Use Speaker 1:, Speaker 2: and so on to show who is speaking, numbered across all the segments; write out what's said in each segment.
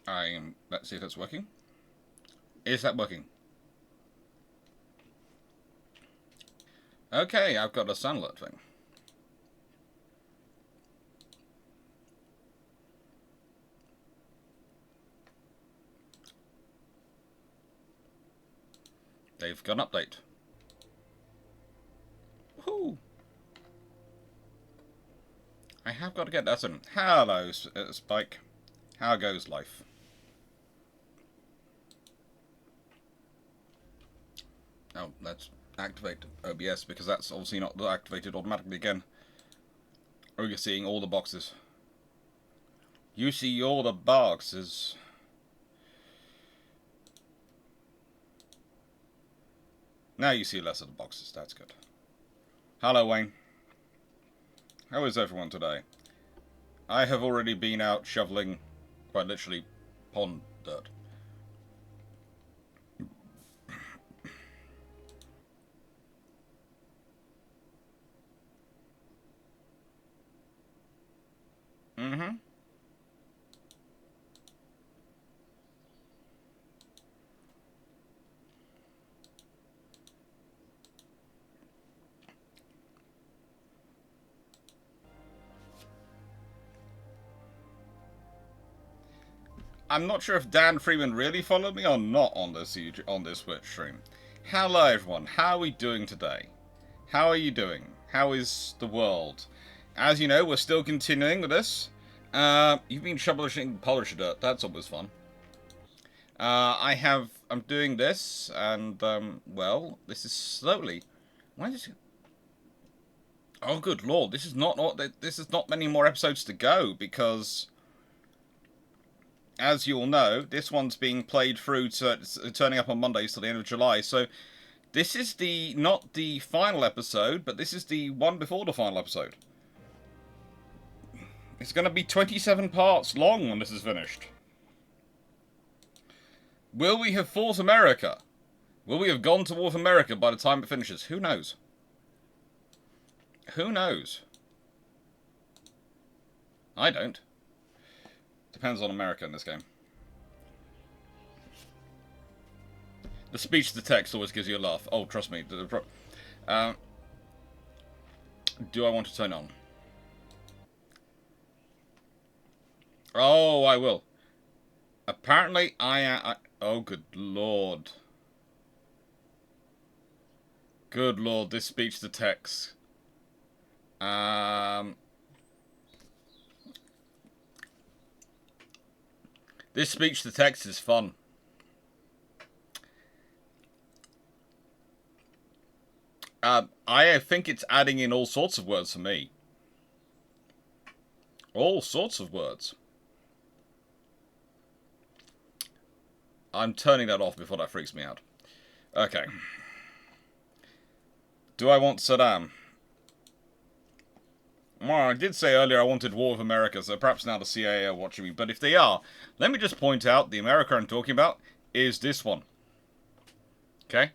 Speaker 1: Let's see if that's working. Is that working? Okay, I've got a sound alert thing. They've got an update. Woohoo! I have got to get that in. Hello, Spike. How goes life? Oh, let's activate OBS because that's obviously not activated automatically again. Oh, you're seeing all the boxes. You see all the boxes. Now you see less of the boxes. That's good. Hello, Wayne. How is everyone today? I have already been out shoveling, quite literally, pond dirt. Mm-hmm. I'm not sure if Dan Freeman really followed me or not on this Twitch stream. Hello, everyone. How are we doing today? How are you doing? How is the world? As you know, we're still continuing with this. You've been shoveling polished dirt. That's always fun. I'm doing this, and well, this is slowly. Why is it? Oh, good lord! This is not many more episodes to go because, as you all know, this one's being played through to turning up on Mondays till the end of July. So this is not the final episode, but this is the one before the final episode. It's going to be 27 parts long when this is finished. Will we have fought America? Will we have gone to war with America by the time it finishes? Who knows? Who knows? I don't. Depends on America in this game. The speech to text always gives you a laugh. Oh, trust me. Do I want to turn on? Oh, I will. Apparently, oh, good lord. Good lord, this speech to text. This speech to text is fun. I think it's adding in all sorts of words for me. All sorts of words. I'm turning that off before that freaks me out. Okay. Do I want Saddam? Well, I did say earlier I wanted War with America, so perhaps now the CIA are watching me. But if they are, let me just point out the America I'm talking about is this one. Okay?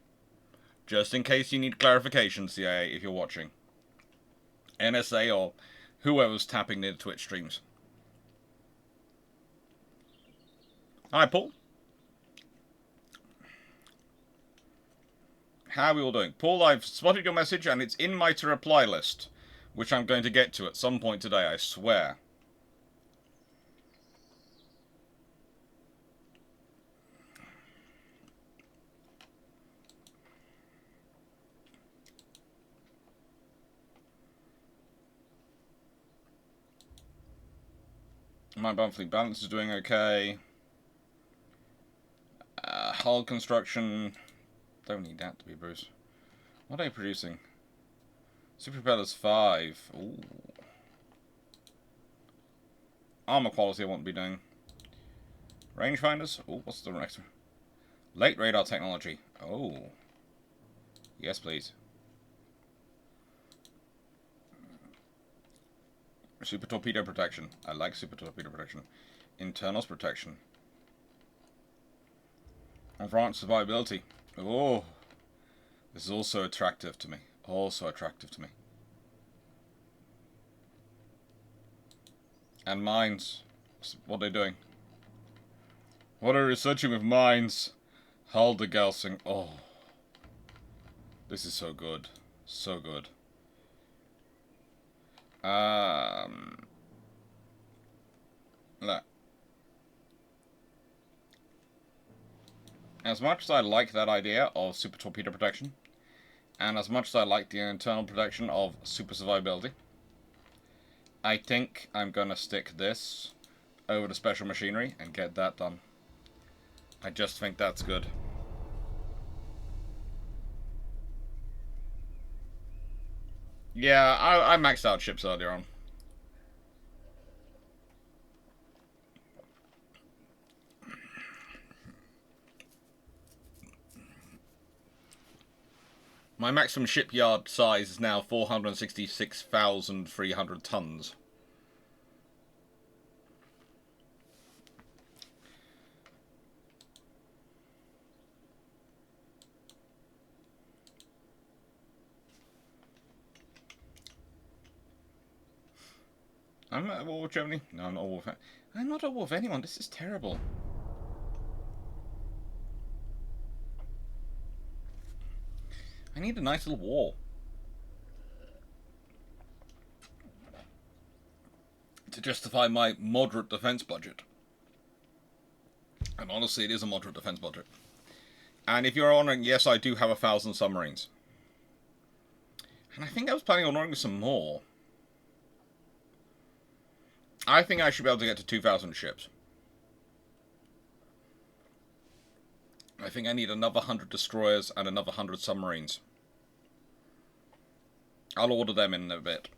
Speaker 1: Just in case you need clarification, CIA, if you're watching. NSA or whoever's tapping the Twitch streams. Hi, Paul. How are we all doing? Paul, I've spotted your message and it's in my to-reply list, which I'm going to get to at some point today, I swear. My monthly balance is doing okay. Hull construction. Don't need that to be Bruce. What are they producing? Super propellers 5. Ooh. Armor quality I won't be doing. Rangefinders. Oh, what's the next one? Late radar technology. Oh. Yes, please. Super torpedo protection. I like super torpedo protection. Internals protection. Advanced survivability. Oh. This is also attractive to me. Also attractive to me. And mines. What are they doing? What are researching with mines? Haldergelsing. Oh. This is so good. So good. Look. As much as I like that idea of super torpedo protection, and as much as I like the internal protection of super survivability, I think I'm gonna stick this over the special machinery and get that done. I just think that's good. Yeah, I maxed out ships earlier on. My maximum shipyard size is now 466,300 tons. I'm not at war with Germany. No, I'm not at war with... I'm not at war with anyone. This is terrible. I need a nice little war. To justify my moderate defense budget. And honestly, it is a moderate defense budget. And if you're wondering, yes, I do have 1,000 submarines. And I think I was planning on ordering some more. I think I should be able to get to 2,000 ships. I think I need another 100 destroyers and another 100 submarines. I'll order them in a bit.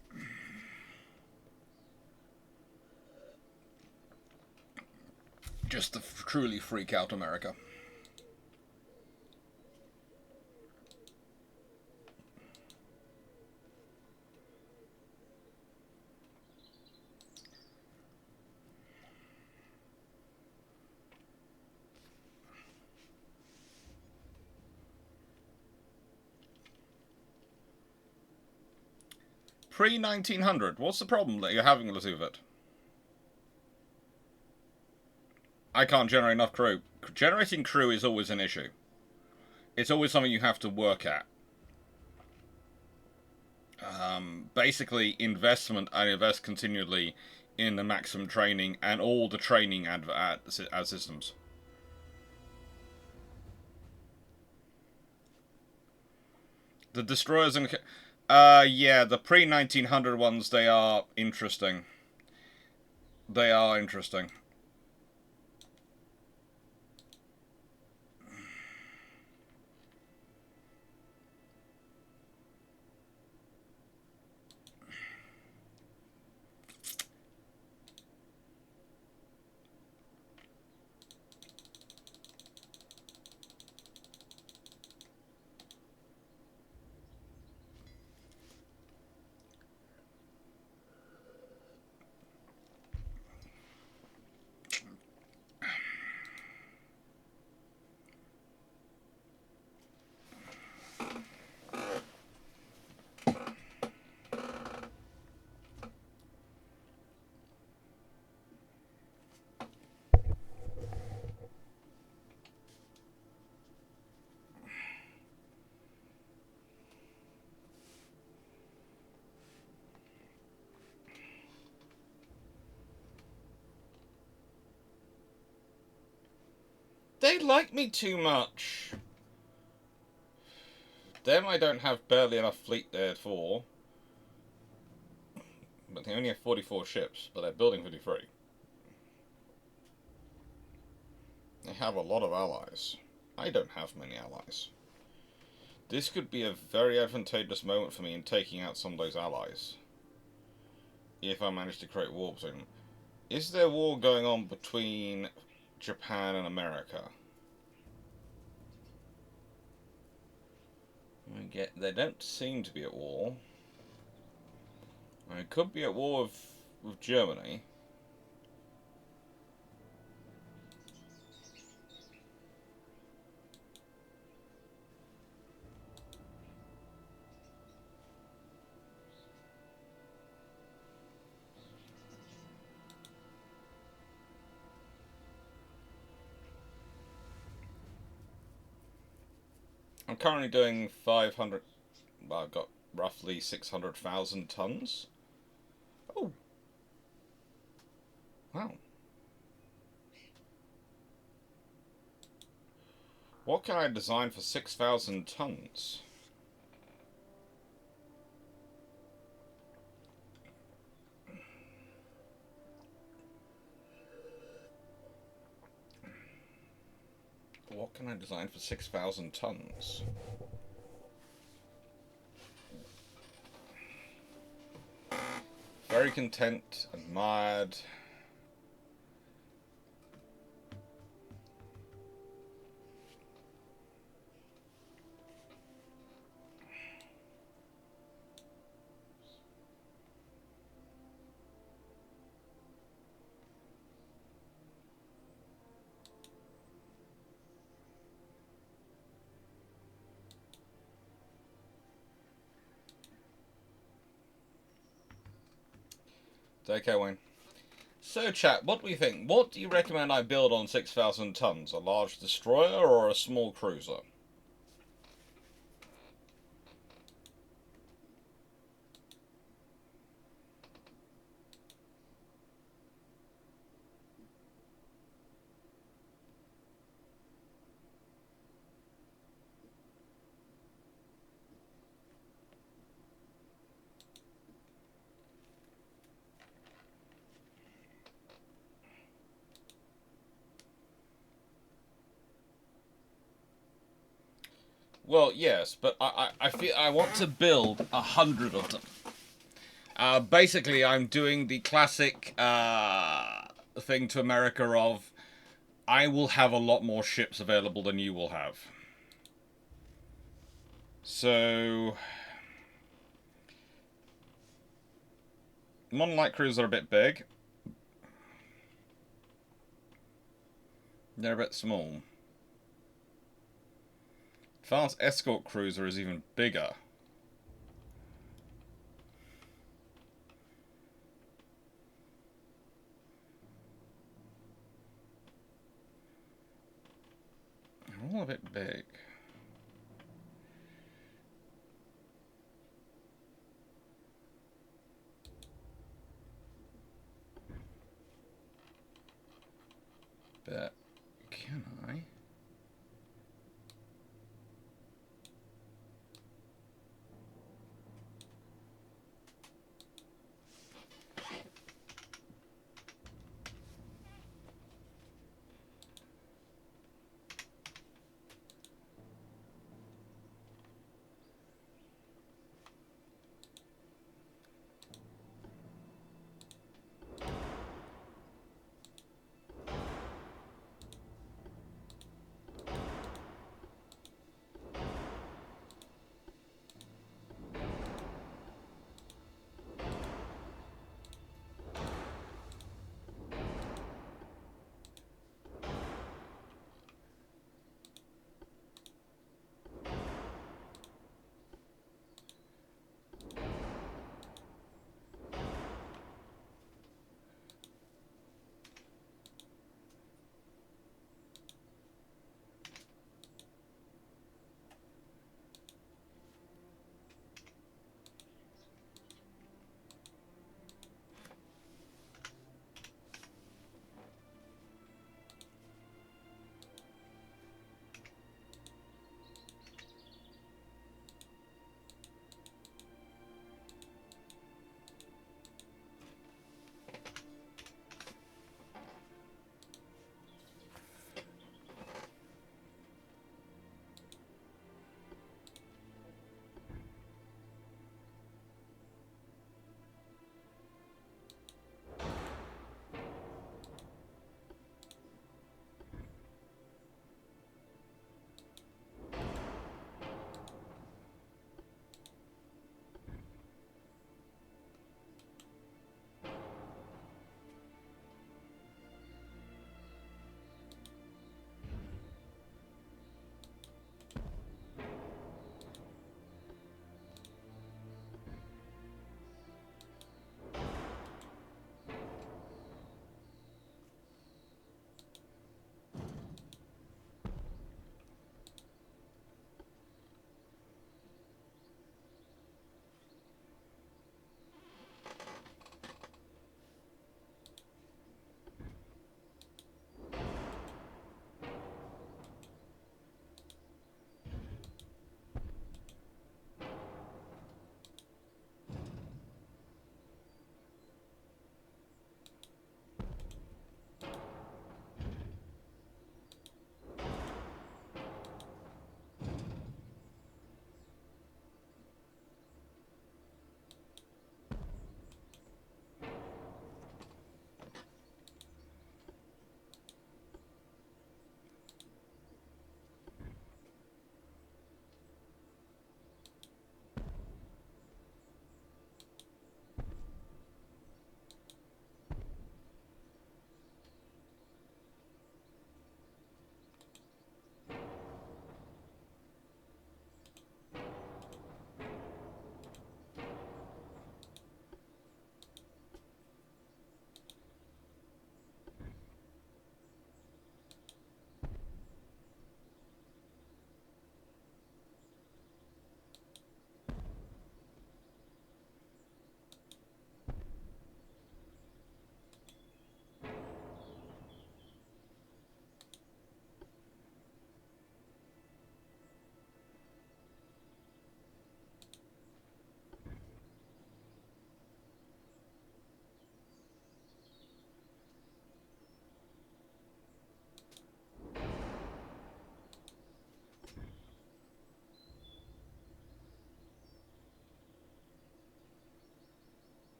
Speaker 1: Just to truly freak out America. Pre-1900, what's the problem that you're having with it? I can't generate enough crew. Generating crew is always an issue. It's always something you have to work at. Basically, investment and invest continually in the maximum training and all the training ad systems. The destroyers and... yeah, the pre-1900 ones, they are interesting. They are interesting. They like me too much. Them I don't have barely enough fleet there for. But they only have 44 ships, but they're building 53. They have a lot of allies. I don't have many allies. This could be a very advantageous moment for me in taking out some of those allies. If I manage to create war between them. Is there war going on between Japan and America? They don't seem to be at war. It could be at war with Germany. I'm currently doing 500. Well, I've got roughly 600,000 tons. Oh, wow. What can I design for 6,000 tons? What can I design for 6,000 tons? Very content and mad. Okay, Wayne. So, chat, what do we think? What do you recommend I build on 6,000 tons? A large destroyer or a small cruiser? Well, yes, but I feel I want to build 100 of them. Basically, I'm doing the classic thing to America of I will have a lot more ships available than you will have. So, modern light cruisers are a bit big. They're a bit small. Advanced escort cruiser is even bigger. They're all a bit big. But can I?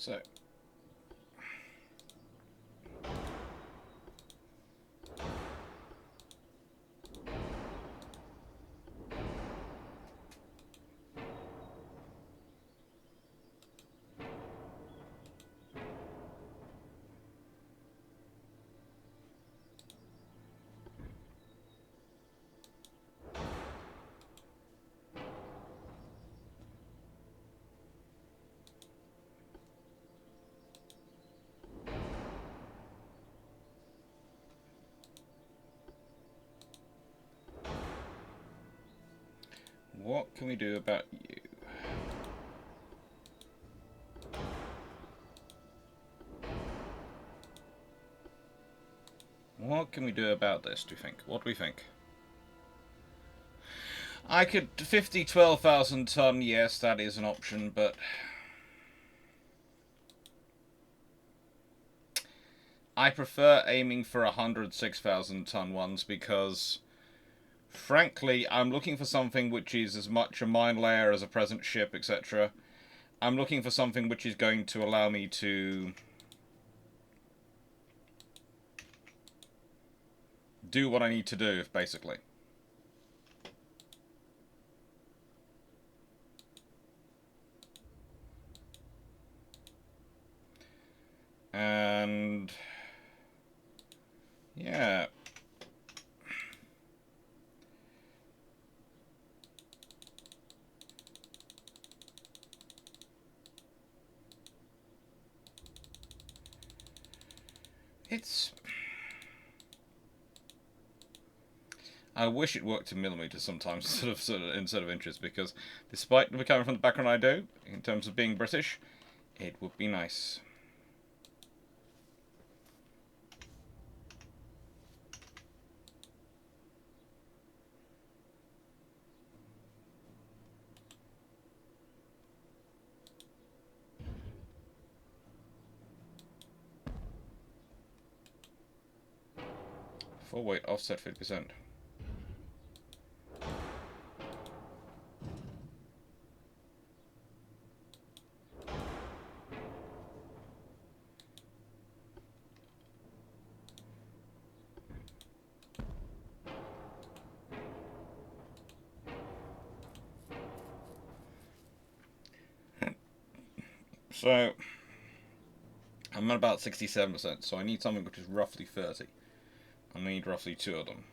Speaker 1: So what can we do about you? What can we do about this, do you think? What do we think? I could 12,000 ton, yes, that is an option, but I prefer aiming for 106,000 ton ones because, frankly, I'm looking for something which is as much a mine layer as a present ship, etc. I'm looking for something which is going to allow me to do what I need to do, basically. And yeah. It's... I wish it worked in millimeters sometimes instead of inches, because despite coming from the background I do, in terms of being British, it would be nice. Full weight offset 50%. So I'm at about 67%, so I need something which is roughly 30. I need roughly 2 of them.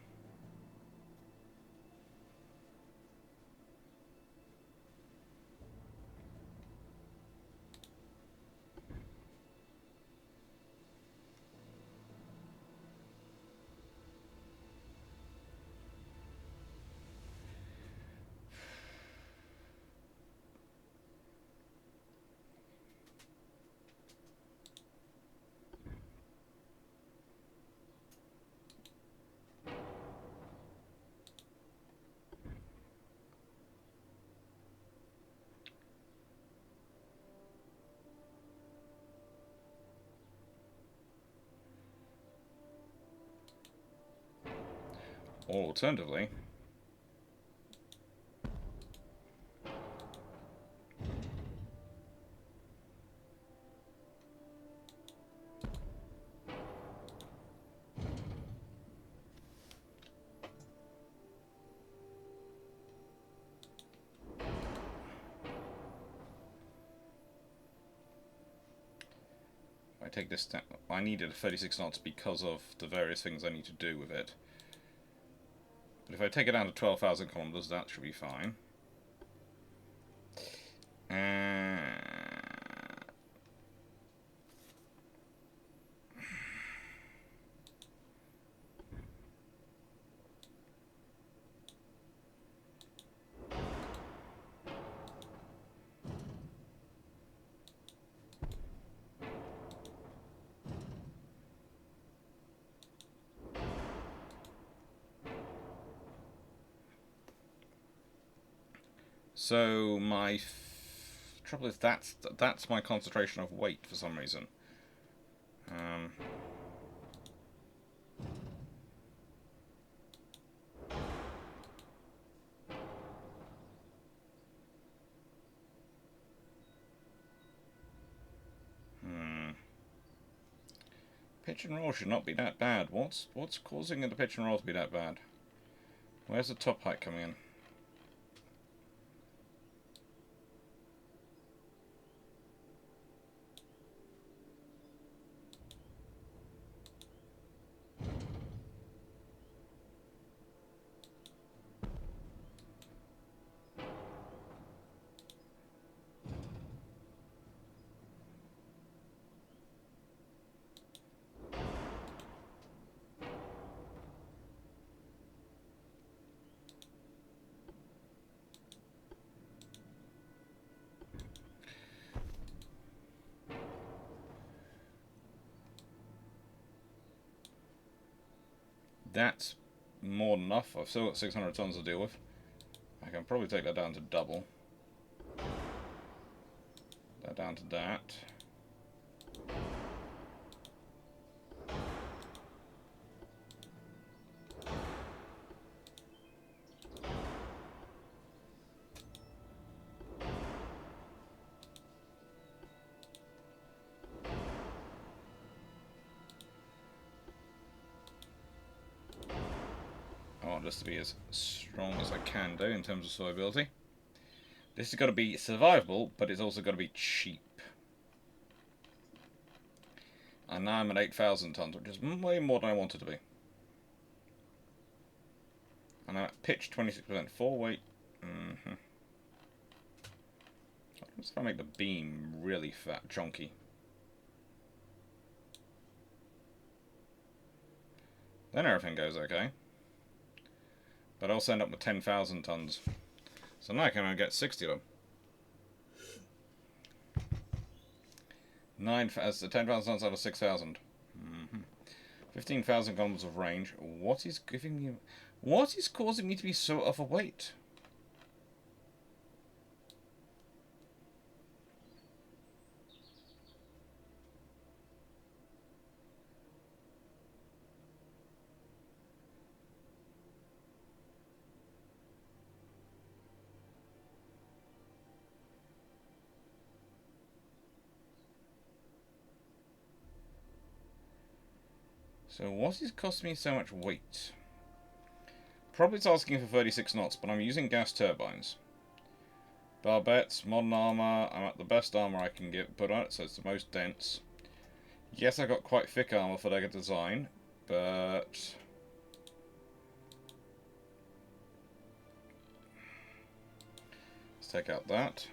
Speaker 1: Or alternatively, I take this down. I needed 36 knots because of the various things I need to do with it. But if I take it down to 12,000 kilometers, that should be fine. So my trouble is that's my concentration of weight for some reason. pitch and roll should not be that bad. What's causing the pitch and roll to be that bad? Where's the top height coming in? That's more than enough. I've still got 600 tons to deal with. I can probably take that down to double. That down to that. Just to be as strong as I can do in terms of solubility. This has got to be survivable, but it's also got to be cheap. And now I'm at 8,000 tons, which is way more than I wanted to be. And I'm at pitch 26%, 4 weight. Let's try to make the beam really fat, chunky. Then everything goes okay. But I'll end up with 10,000 tons. So now I can only get 60 of them. 10,000 tons out of 6,000. 15,000 kilometers of range. What is giving you... What is causing me to be so overweight? So what is costing me so much weight? Probably it's asking for 36 knots, but I'm using gas turbines. Barbettes, modern armor. I'm at the best armor I can put on it, so it's the most dense. Yes, I got quite thick armor for that design, but let's take out that.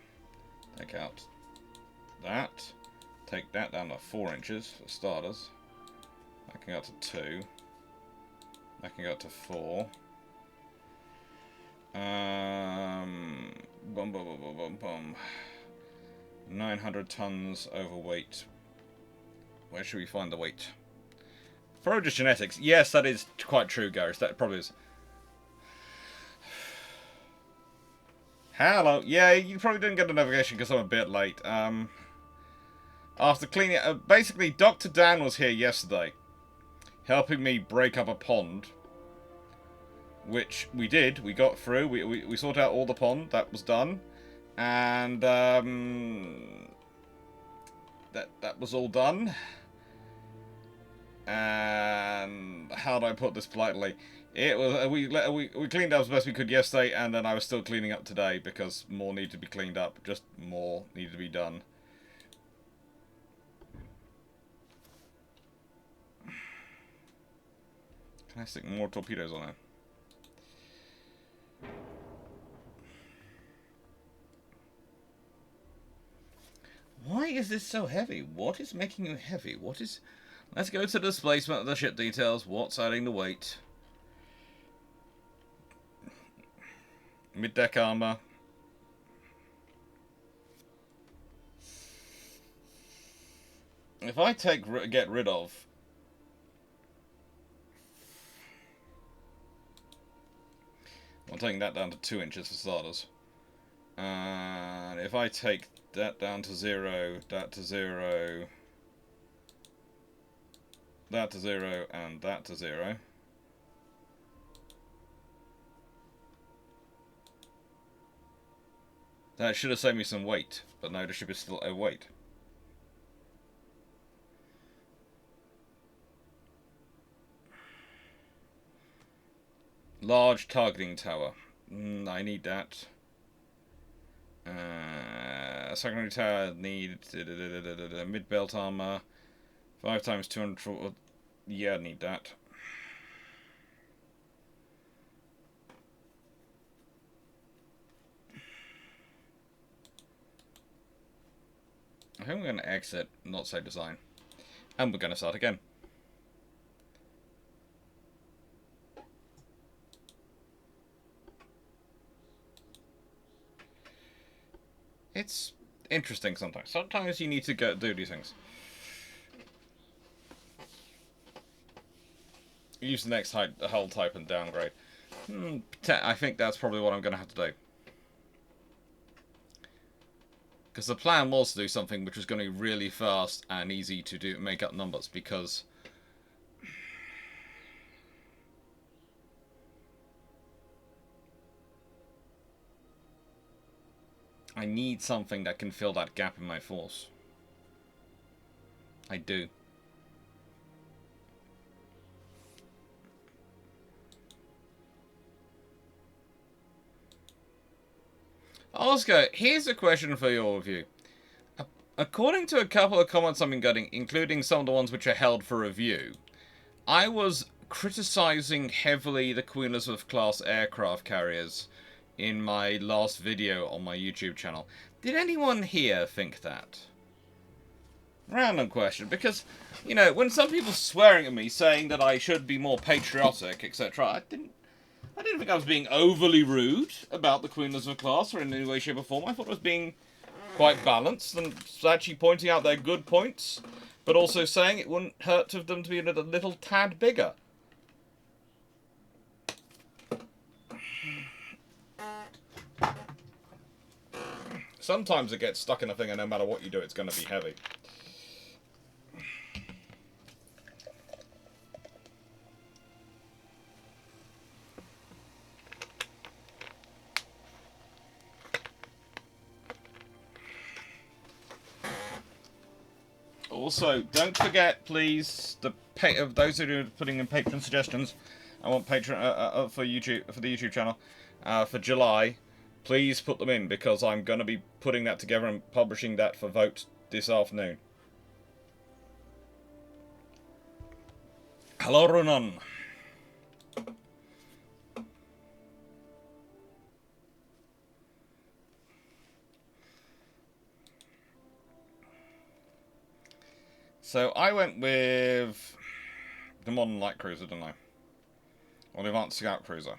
Speaker 1: Take out that. Take that down to 4 inches for starters. That can go up to 2. That can go up to 4. Boom, boom, boom, boom, boom, boom. 900 tons overweight. Where should we find the weight? Probably just genetics. Yes, that is quite true, Gareth. That probably is. Hello. Yeah, you probably didn't get the navigation because I'm a bit late. After cleaning... basically, Dr. Dan was here yesterday, helping me break up a pond, which we did. We got through. We sorted out all the pond. That was done, and that was all done. And how do I put this politely? It was we cleaned up as best we could yesterday, and then I was still cleaning up today because more needed to be cleaned up. Just more needed to be done. Can I stick more torpedoes on there? Why is this so heavy? What is making you heavy? What is... Let's go to the displacement of the ship details. What's adding the weight? Mid-deck armor. If I get rid of... I'm taking that down to 2 inches for starters. And if I take that down to 0, that to 0, that to 0, and that to 0. That should have saved me some weight, but no, the ship is still overweight. Large targeting tower. I need that. Secondary tower need mid belt armor. 5 times 200. Yeah, I need that. I think we're going to exit, not say design. And we're going to start again. It's interesting sometimes. Sometimes you need to do these things. Use the next hull type and downgrade. I think that's probably what I'm going to have to do. Because the plan was to do something which was going to be really fast and easy to make up numbers, because I need something that can fill that gap in my force. I do. Oscar, here's a question for your review. According to a couple of comments I've been getting, including some of the ones which are held for review, I was criticizing heavily the Queen Elizabeth class aircraft carriers in my last video on my YouTube channel. Did anyone here think that? Random question, because, you know, when some people swearing at me saying that I should be more patriotic, etc., I didn't think I was being overly rude about the Queen Elizabeth class or in any way, shape or form. I thought I was being quite balanced and actually pointing out their good points, but also saying it wouldn't hurt to them to be a little tad bigger. Sometimes it gets stuck in a thing and no matter what you do, it's going to be heavy. Also, don't forget, please, of those who are putting in patron suggestions. I want patron for YouTube, for the YouTube channel for July. Please put them in, because I'm going to be putting that together and publishing that for vote this afternoon. Hello, Runan. So I went with the modern light cruiser, didn't I? Or the advanced scout cruiser.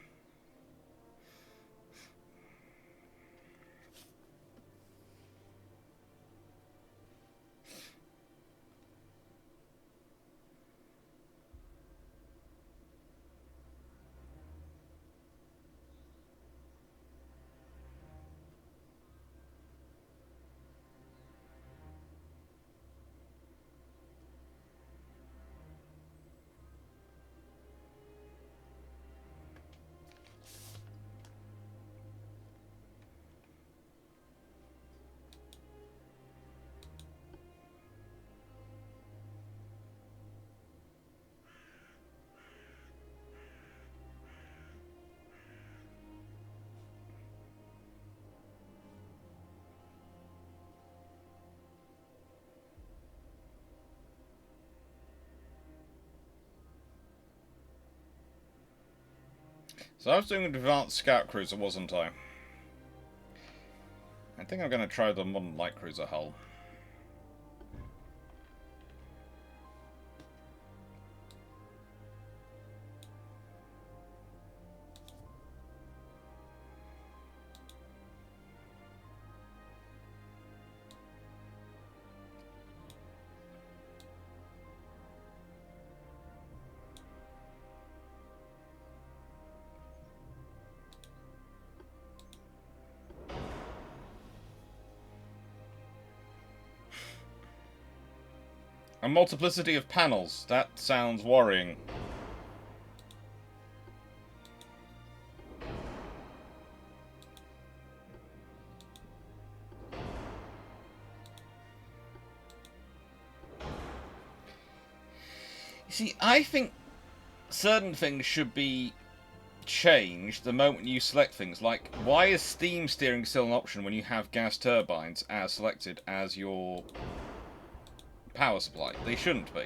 Speaker 1: So I was doing the advanced scout cruiser, wasn't I? I think I'm going to try the modern light cruiser hull. A multiplicity of panels. That sounds worrying. You see, I think certain things should change the moment you select things. Like, why is steam steering still an option when you have gas turbines as selected as your power supply? They shouldn't be.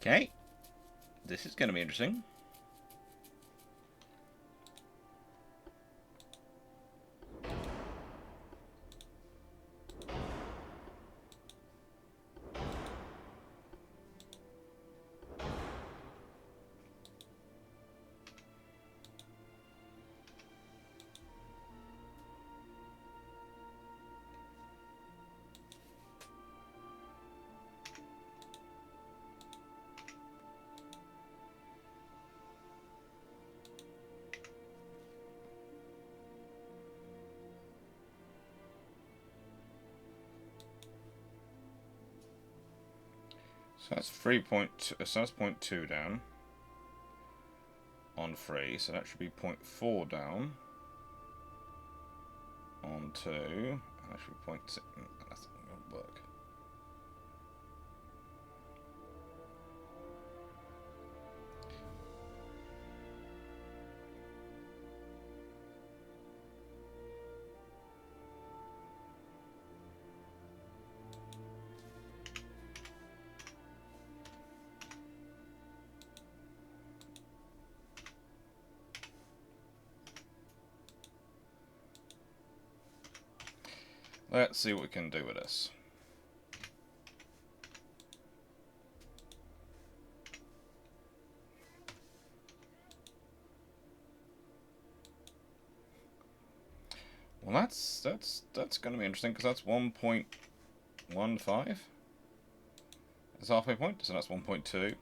Speaker 1: Okay. This is going to be interesting. So that's 3.2, so that's 0.2 down on 3, so that should be 0.4 down on 2, and that should be 0.6. That's not going to work. Let's see what we can do with this. Well, that's going to be interesting because that's 1.15. It's halfway point, so that's 1.2,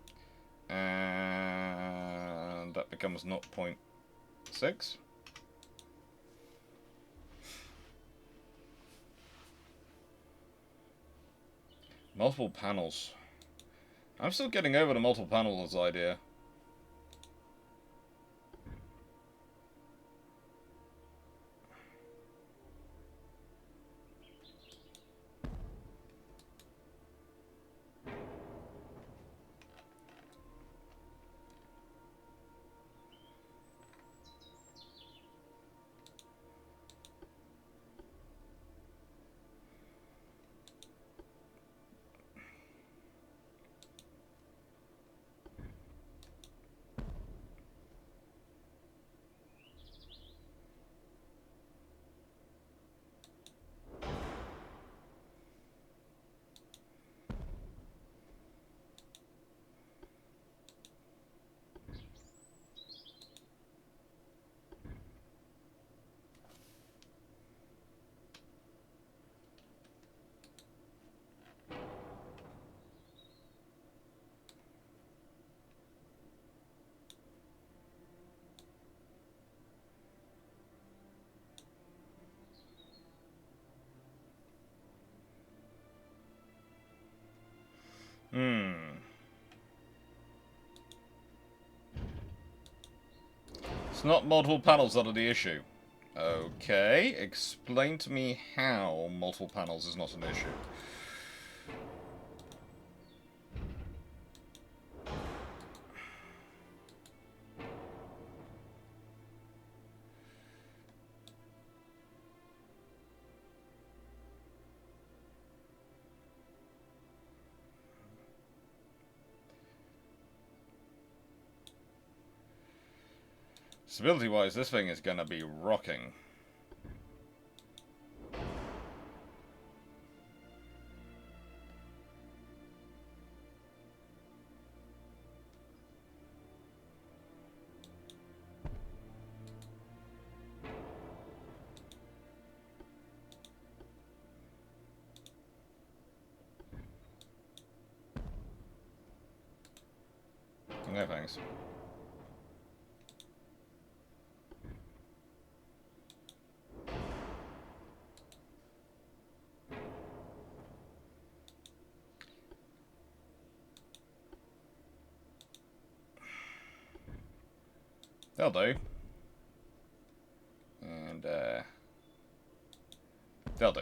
Speaker 1: and that becomes 0.6. Multiple panels. I'm still getting over the multiple panels idea. It's not multiple panels that are the issue. Okay, explain to me how multiple panels is not an issue. Stability-wise, this thing is going to be rocking. No thanks. They'll do. And, they'll do.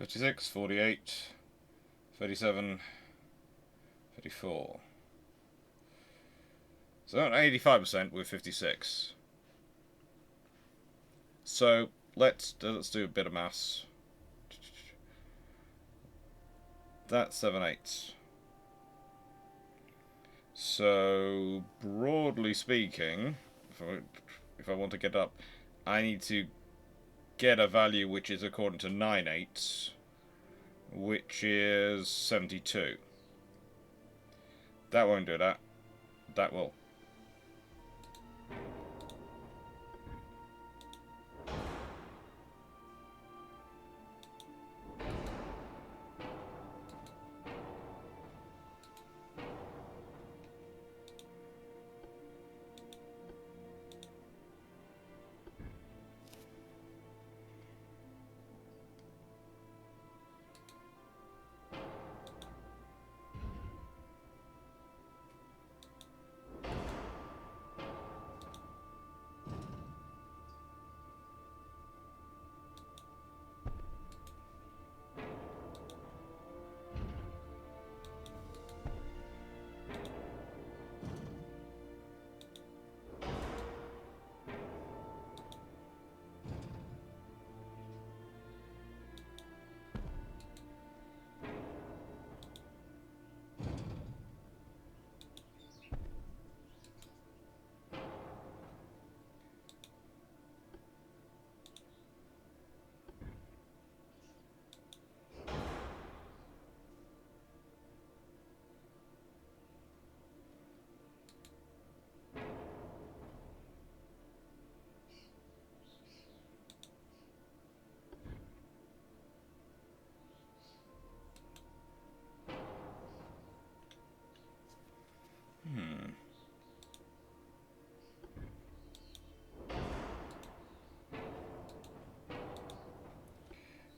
Speaker 1: $56, $48, $37, $34. So 85% with 56. So let's do a bit of maths. That's 7/8. So broadly speaking, if I want to get up, I need to get a value which is according to 9/8, which is 72. That won't do that. That will.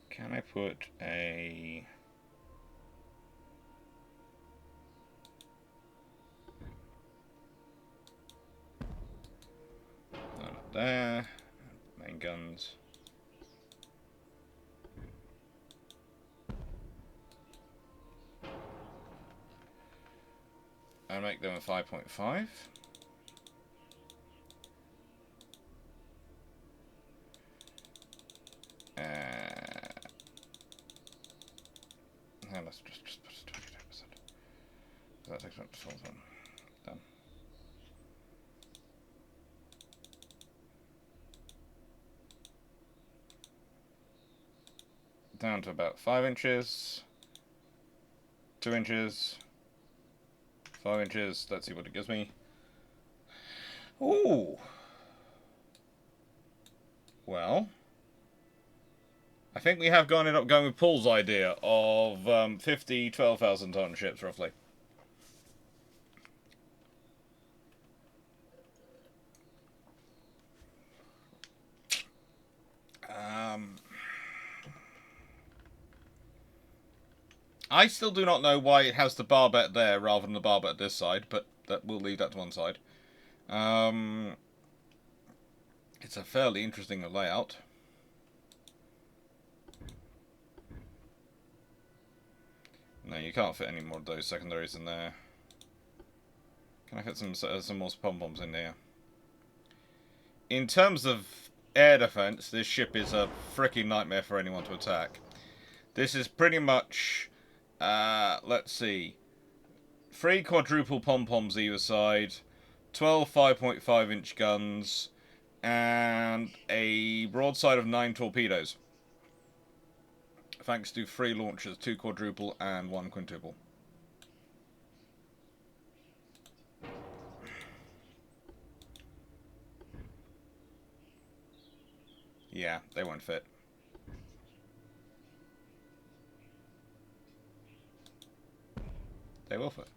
Speaker 1: Can I put a... No, not there. Main guns. And make them a 5.5. Let's just put it 22%. That takes up to 12. Done. Down to about 5 inches. 2 inches. 5 inches. Let's see what it gives me. Ooh. Well, I think we have ended up going with Paul's idea of 50 12,000-ton ships, roughly. I still do not know why it has the barbette there rather than the barbette this side, but we'll leave that to one side. It's a fairly interesting layout. No, you can't fit any more of those secondaries in there. Can I fit some more pom-poms in there? In terms of air defense, this ship is a freaking nightmare for anyone to attack. This is pretty much, let's see, 3 quadruple pom-poms either side, 12 5.5-inch guns, and a broadside of 9 torpedoes. Thanks to 3 launchers, 2 quadruple and 1 quintuple. Yeah, they won't fit. They will fit.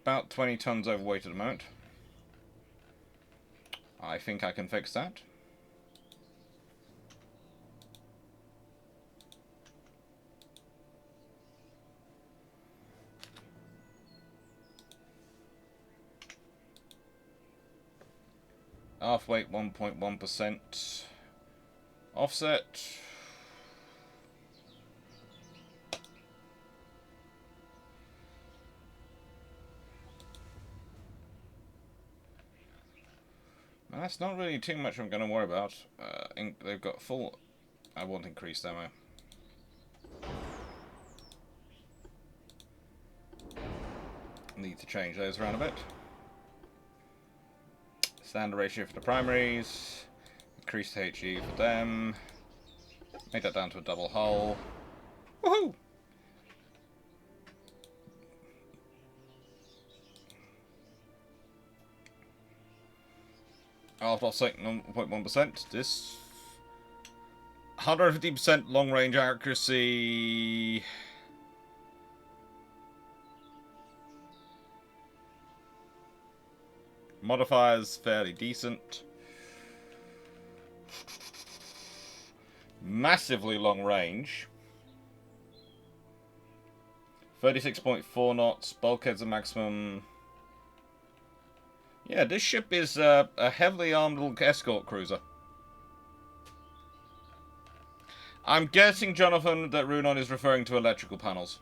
Speaker 1: About 20 tons overweight at the moment. I think I can fix that. Half weight 1.1%. Offset. That's not really too much I'm going to worry about. They've got full... I won't increase them. Need to change those around a bit. Standard ratio for the primaries. Increase the HE for them. Make that down to a double hull. Woohoo! After offset 0.1%, this 150% long range accuracy. Modifiers fairly decent. Massively long range. 36.4 knots. Bulkheads are maximum. Yeah, this ship is a heavily armed little escort cruiser. I'm guessing, Jonathan, that Runon is referring to electrical panels.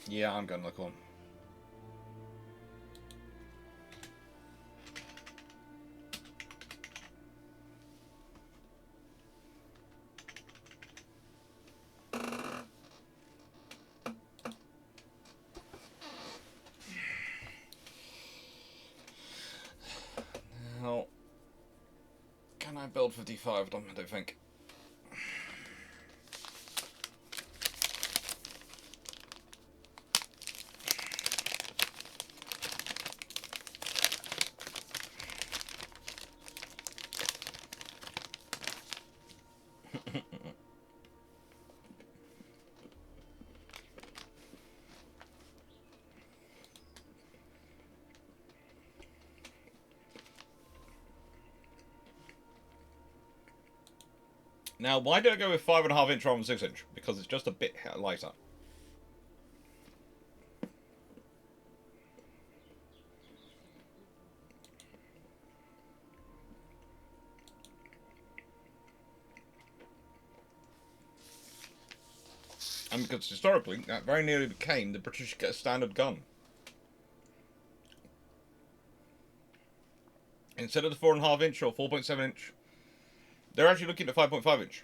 Speaker 1: Yeah, I'm going to look on. Now, can I build 55 of them? I don't think. Now, why did I go with 5.5 inch rather than 6 inch? Because it's just a bit lighter. And because historically, that very nearly became the British standard gun. Instead of the 4.5 inch or 4.7 inch, they're actually looking at 5.5 inch.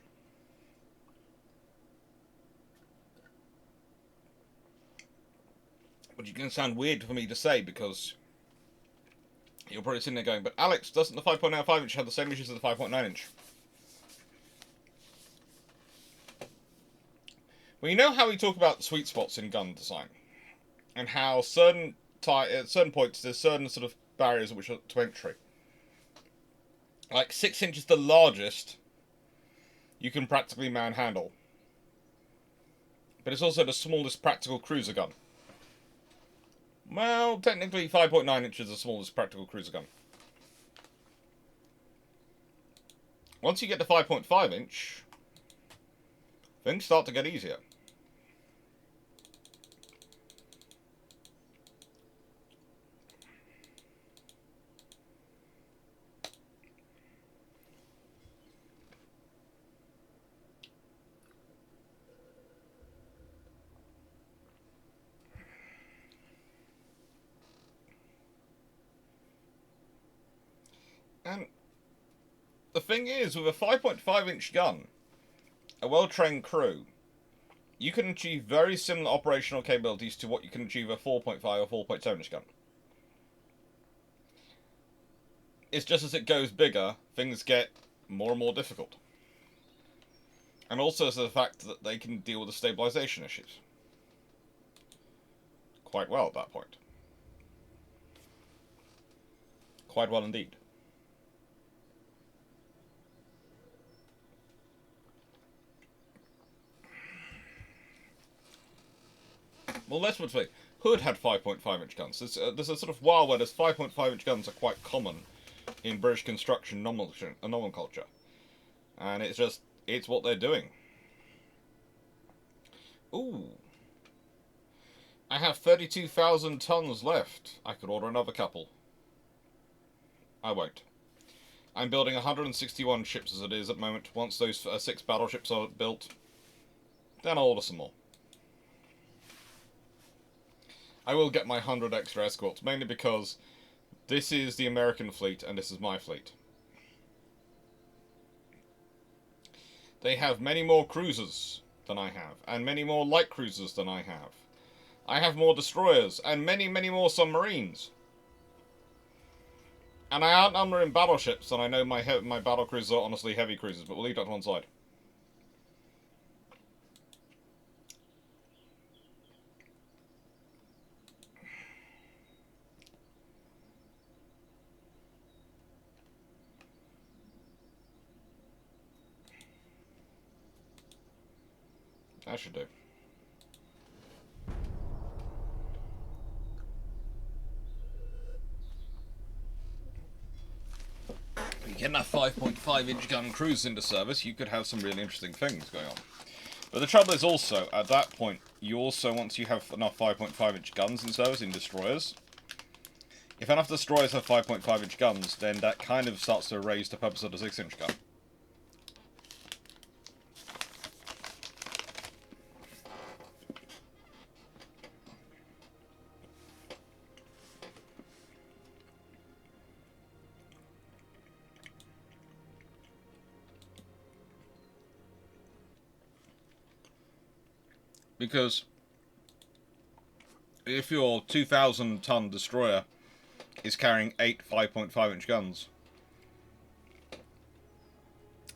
Speaker 1: Which is going to sound weird for me to say because you're probably sitting there going, but Alex, doesn't the 5.95 inch have the same issues as the 5.9 inch? Well, you know how we talk about sweet spots in gun design, and how at certain points there's certain sort of barriers which are to entry. Like 6 inches, the largest you can practically manhandle. But it's also the smallest practical cruiser gun. Well, technically 5.9 inches is the smallest practical cruiser gun. Once you get to 5.5 inch, things start to get easier. And the thing is, with a 5.5 inch gun, a well-trained crew, you can achieve very similar operational capabilities to what you can achieve with a 4.5 or 4.7 inch gun. It's just as it goes bigger, things get more and more difficult. And also the fact that they can deal with the stabilization issues quite well at that point. Quite well indeed. Well, let's put it this way. Hood had 5.5 inch guns. There's a sort of while where there's 5.5 inch guns are quite common in British construction nomenclature. And it's what they're doing. Ooh. I have 32,000 tons left. I could order another couple. I won't. I'm building 161 ships as it is at the moment. Once those 6 battleships are built, then I'll order some more. I will get my 100 extra escorts, mainly because this is the American fleet and this is my fleet. They have many more cruisers than I have, and many more light cruisers than I have. I have more destroyers, and many, many more submarines. And I outnumber in battleships, and I know my battle cruisers are honestly heavy cruisers, but we'll leave that to one side. That should do. If you get enough 5.5 inch gun cruise into service, you could have some really interesting things going on. But the trouble is also, at that point, you also, once you have enough 5.5 inch guns in service in destroyers, if enough destroyers have 5.5 inch guns, then that kind of starts to erase the purpose of the 6 inch gun. Because if your 2,000 ton destroyer is carrying 8 5.5 inch guns,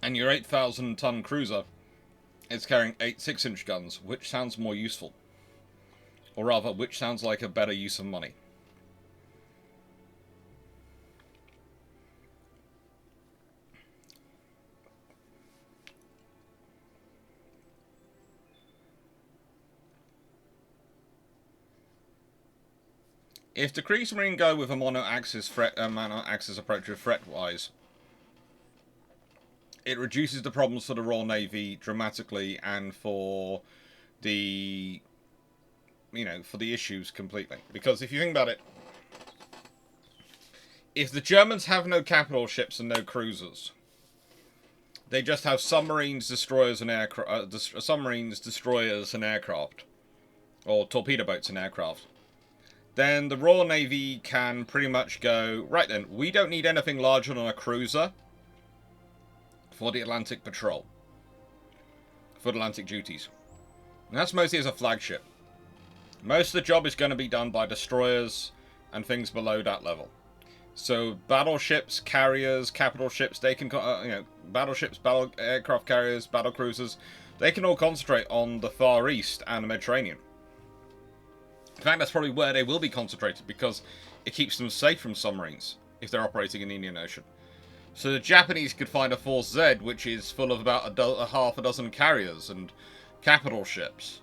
Speaker 1: and your 8,000 ton cruiser is carrying 8 6 inch guns, which sounds more useful? Or rather, which sounds like a better use of money? If the Kriegsmarine go with a mono-axis approach with threat-wise, it reduces the problems for the Royal Navy dramatically, and for the, for the issues completely. Because if you think about it, if the Germans have no capital ships and no cruisers, they just have submarines, destroyers, and submarines, destroyers, and aircraft, or torpedo boats and aircraft, then the Royal Navy can pretty much go, right then, we don't need anything larger than a cruiser for the Atlantic Patrol, for the Atlantic duties. And that's mostly as a flagship. Most of the job is going to be done by destroyers and things below that level. So battleships, carriers, capital ships, they can, battleships, battle aircraft carriers, battle cruisers, they can all concentrate on the Far East and the Mediterranean. In fact, that's probably where they will be concentrated, because it keeps them safe from submarines if they're operating in the Indian Ocean. So the Japanese could find a Force Z, which is full of about half a dozen carriers and capital ships.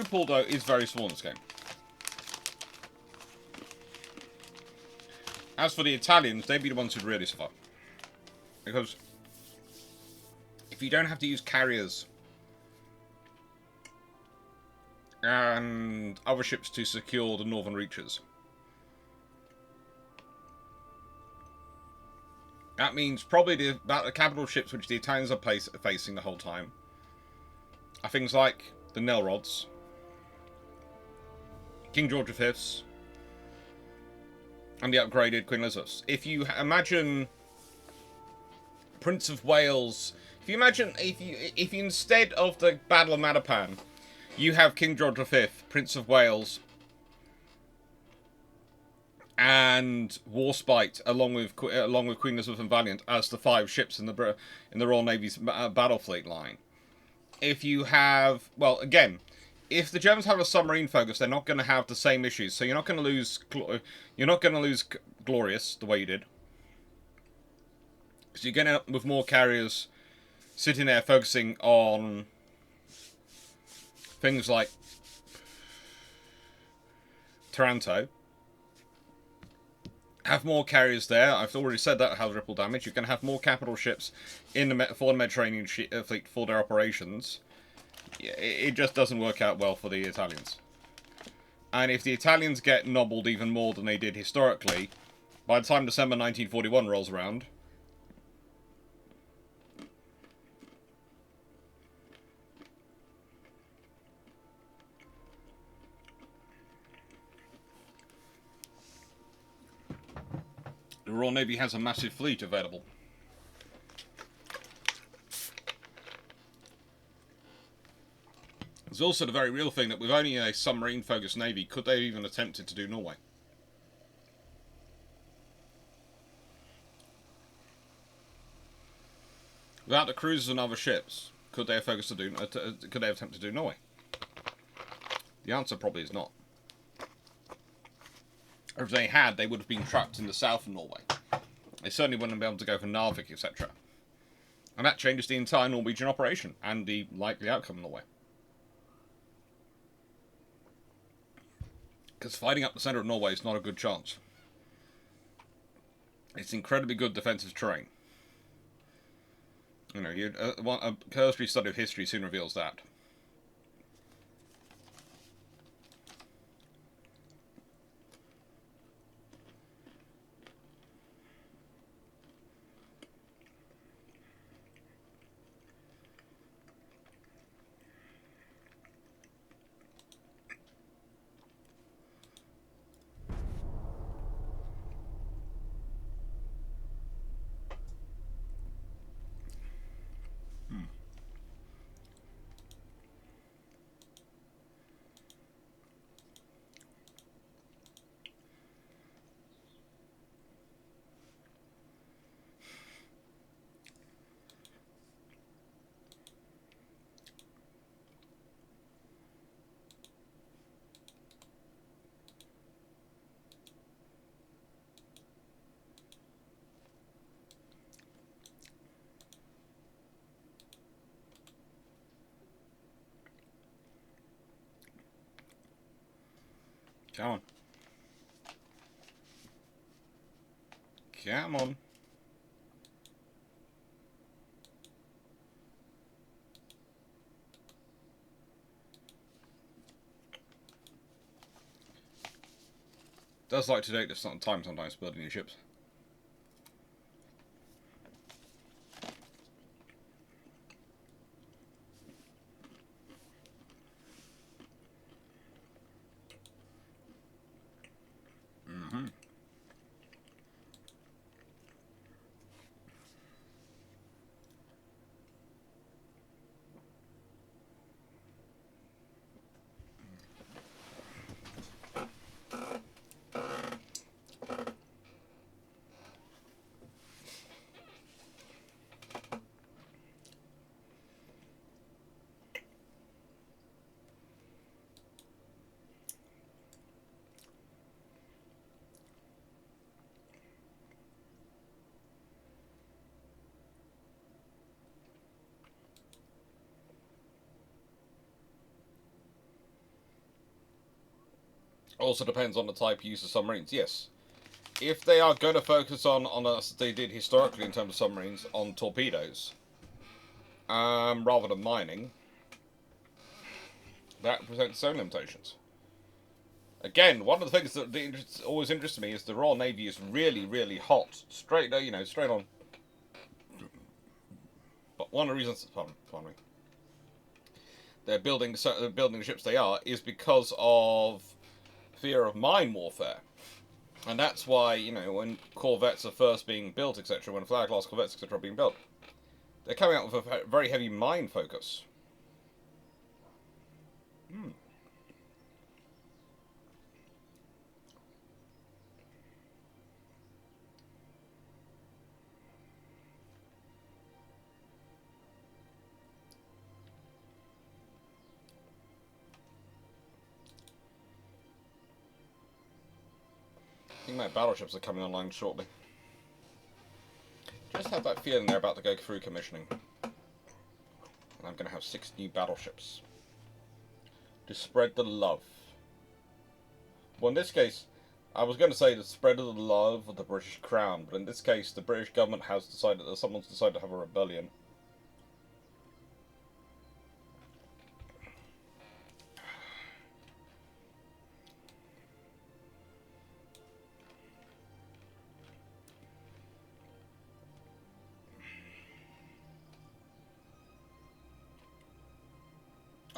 Speaker 1: troop pool, though, is very small in this game. As for the Italians, they'd be the ones who'd really suffer. Because if you don't have to use carriers and other ships to secure the northern reaches, that means probably about the capital ships which the Italians are facing the whole time are things like the Nelrods, King George V's, and the upgraded Queen Elizabeth's. If you imagine Prince of Wales, if you instead of the Battle of Matapan, you have King George V, Prince of Wales, and Warspite, along with Queen Elizabeth and Valiant, as the 5 ships in the Royal Navy's battle fleet line. If you have, well, again, if the Germans have a submarine focus, they're not going to have the same issues. So you're not going to lose Glorious the way you did. So you're going to end up with more carriers sitting there focusing on things like Taranto. Have more carriers there. I've already said that has ripple damage. You can have more capital ships in for the Mediterranean fleet for their operations. It just doesn't work out well for the Italians. And if the Italians get nobbled even more than they did historically, by the time December 1941 rolls around, the Royal Navy has a massive fleet available. There's also the very real thing that with only a submarine-focused navy, could they have even attempted to do Norway? Without the cruisers and other ships, could they have attempted to do Norway? The answer probably is not. Or if they had, they would have been trapped in the south of Norway. They certainly wouldn't be able to go for Narvik, etc. And that changes the entire Norwegian operation and the likely outcome of Norway. Because fighting up the centre of Norway is not a good chance. It's incredibly good defensive terrain. You know, a cursory study of history soon reveals that. Come on. Come on. Does like to take this time sometimes building new ships. Also depends on the type of use of submarines. Yes, if they are going to focus on as they did historically in terms of submarines, on torpedoes, rather than mining, that presents its own limitations. Again, one of the things that always interests me is the Royal Navy is really, really hot, straight, straight on. But one of the reasons, pardon me, they're building the ships they are is because of fear of mine warfare. And that's why, when corvettes are first being built, etc., when flag class corvettes, etc., are being built, they're coming out with a very heavy mine focus. I think my battleships are coming online shortly. Just have that feeling they're about to go through commissioning. And I'm going to have 6 new battleships. To spread the love. Well, in this case, I was going to say the spread of the love of the British Crown, but in this case, the British government has decided that someone's decided to have a rebellion.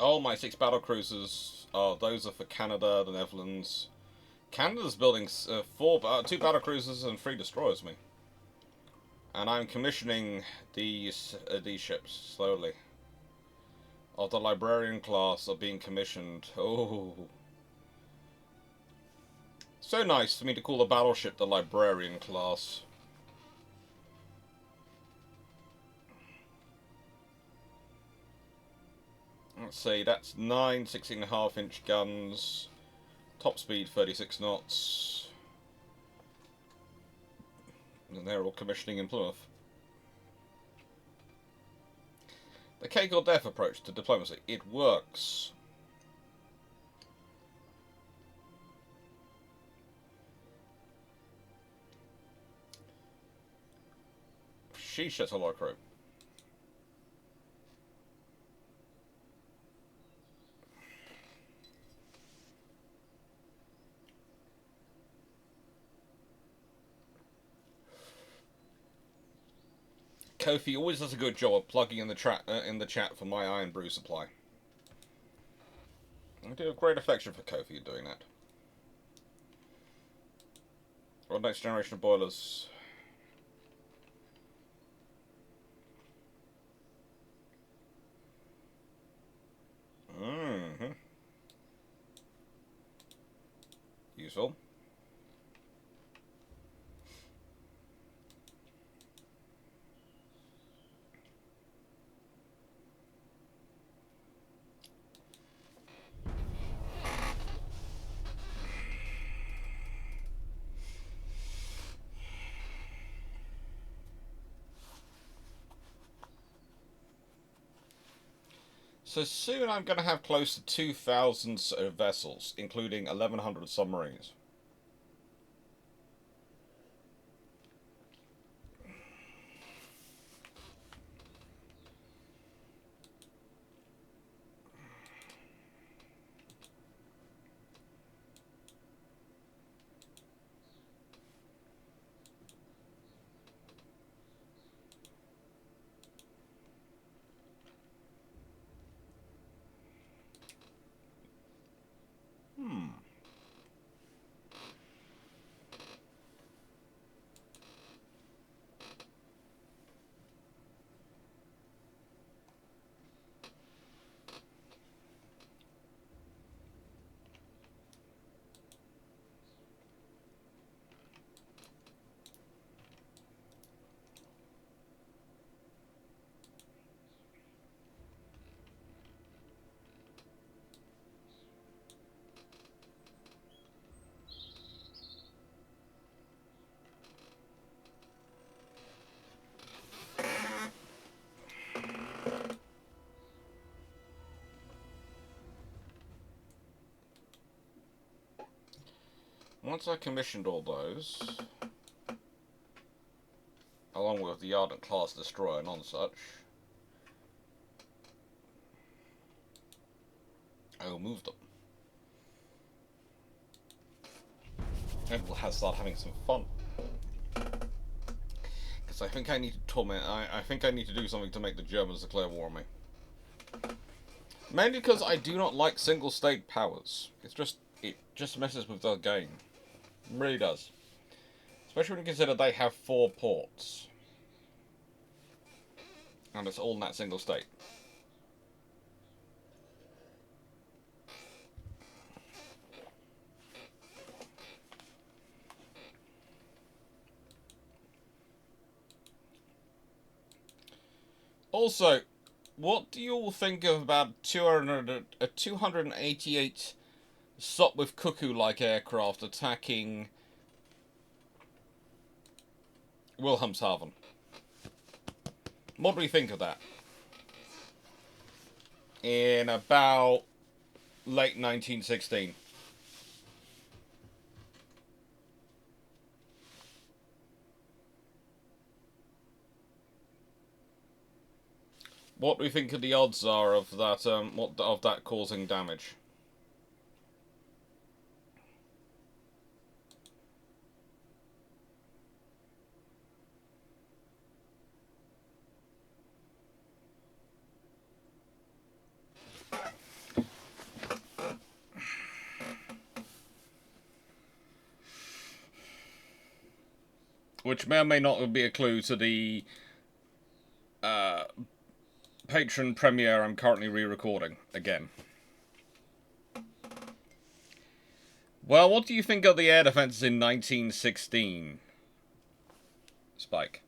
Speaker 1: Oh, my 6 battle cruisers. Oh, those are for Canada, the Netherlands. Canada's building 2 battle cruisers and 3 destroyers, me. And I'm commissioning these ships slowly. Of the Librarian class are being commissioned. Oh. So nice for me to call the battleship the Librarian class. Let's see, that's 9 16.5-inch guns. Top speed 36 knots. And they're all commissioning in Plymouth. The cake or death approach to diplomacy. It works. She shits a lot of crew. Kofi always does a good job of plugging in the chat for my Iron Brew supply. I do have great affection for Kofi doing that. What next generation of boilers? Useful. So soon I'm going to have close to 2,000 vessels, including 1,100 submarines. Once I commissioned all those, along with the Ardent class destroyer and on such, I will move them. And we'll start having some fun. Because I think I need to torment. I think I need to do something to make the Germans declare war on me. Mainly because I do not like single state powers. It just messes with the game. It really does. Especially when you consider they have 4 ports. And it's all in that single state. Also, what do you all think of about a 288 Sopwith Cuckoo-like aircraft attacking Wilhelmshaven? What do we think of that? In about late 1916. What do we think of the odds are of that? Of that causing damage? Which may or may not be a clue to the Patron premiere I'm currently re-recording again. Well, what do you think of the air defences in 1916? Spike.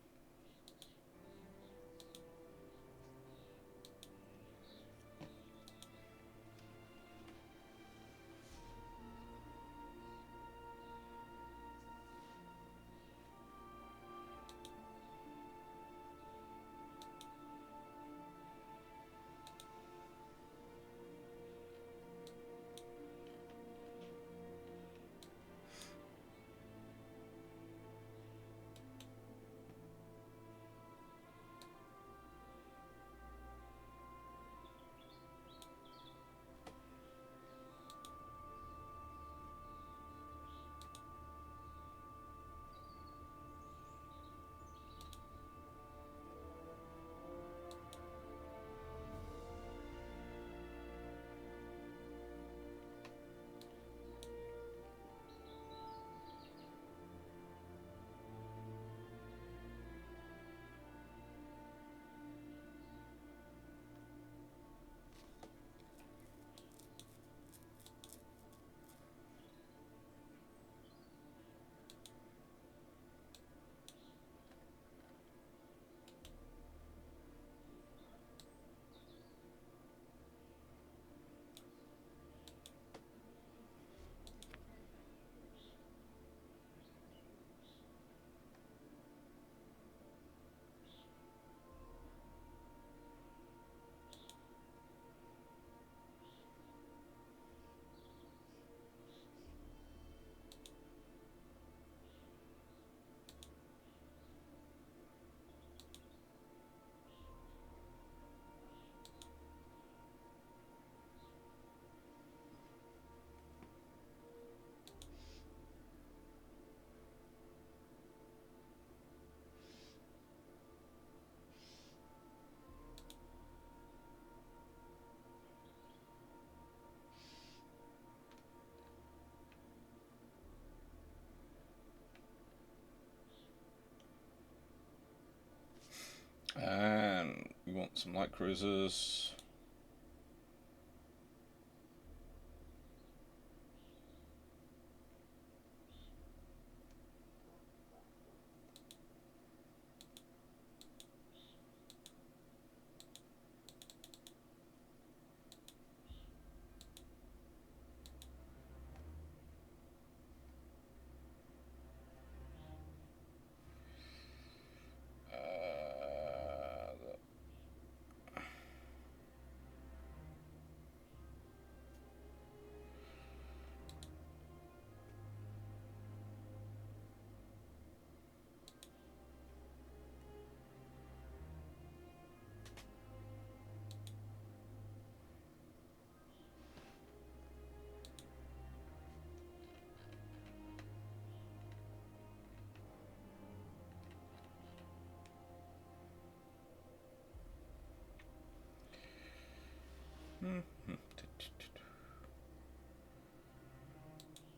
Speaker 1: And we want some light cruisers.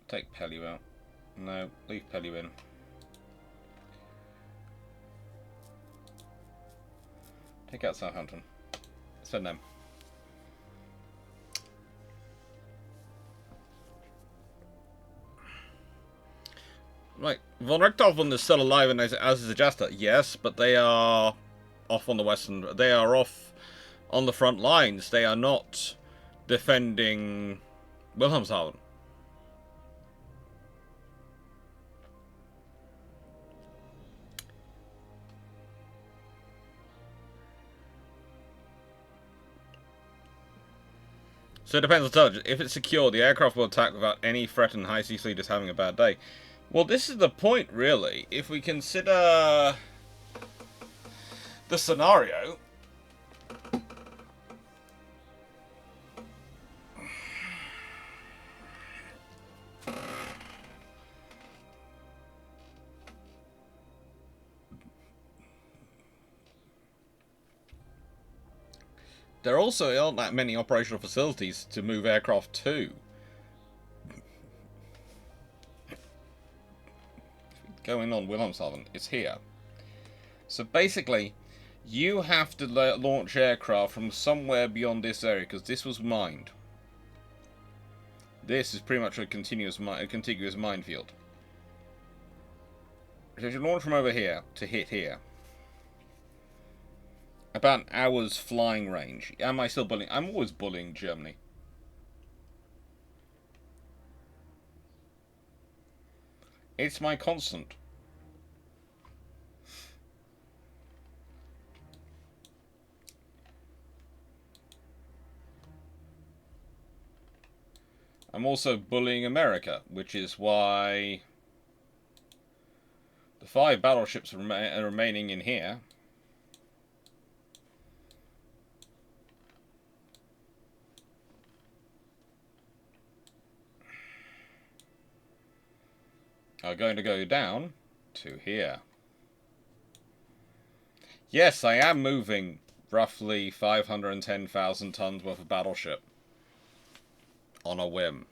Speaker 1: Take Pellew out. No, leave Pellew in. Take out Southampton. Send them. Right, Von Richthofen is still alive and as is Adjasta. Yes, but they are off on the western. They are off on the front lines. They are not defending Wilhelmshaven. So it depends on intelligence. If it's secure, the aircraft will attack without any threat and high sea fleet is having a bad day. Well, this is the point, really. If we consider the scenario, there also aren't that many operational facilities to move aircraft to. Going on Wilhelmshaven, it's here. So basically, you have to launch aircraft from somewhere beyond this area, because this was mined. This is pretty much a contiguous minefield. So you launch from over here to hit here. About an hour's flying range. Am I still bullying? I'm always bullying Germany. It's my constant. I'm also bullying America, which is why the 5 battleships are remaining in here. Are going to go down to here. Yes, I am moving roughly 510,000 tons worth of battleship on a whim.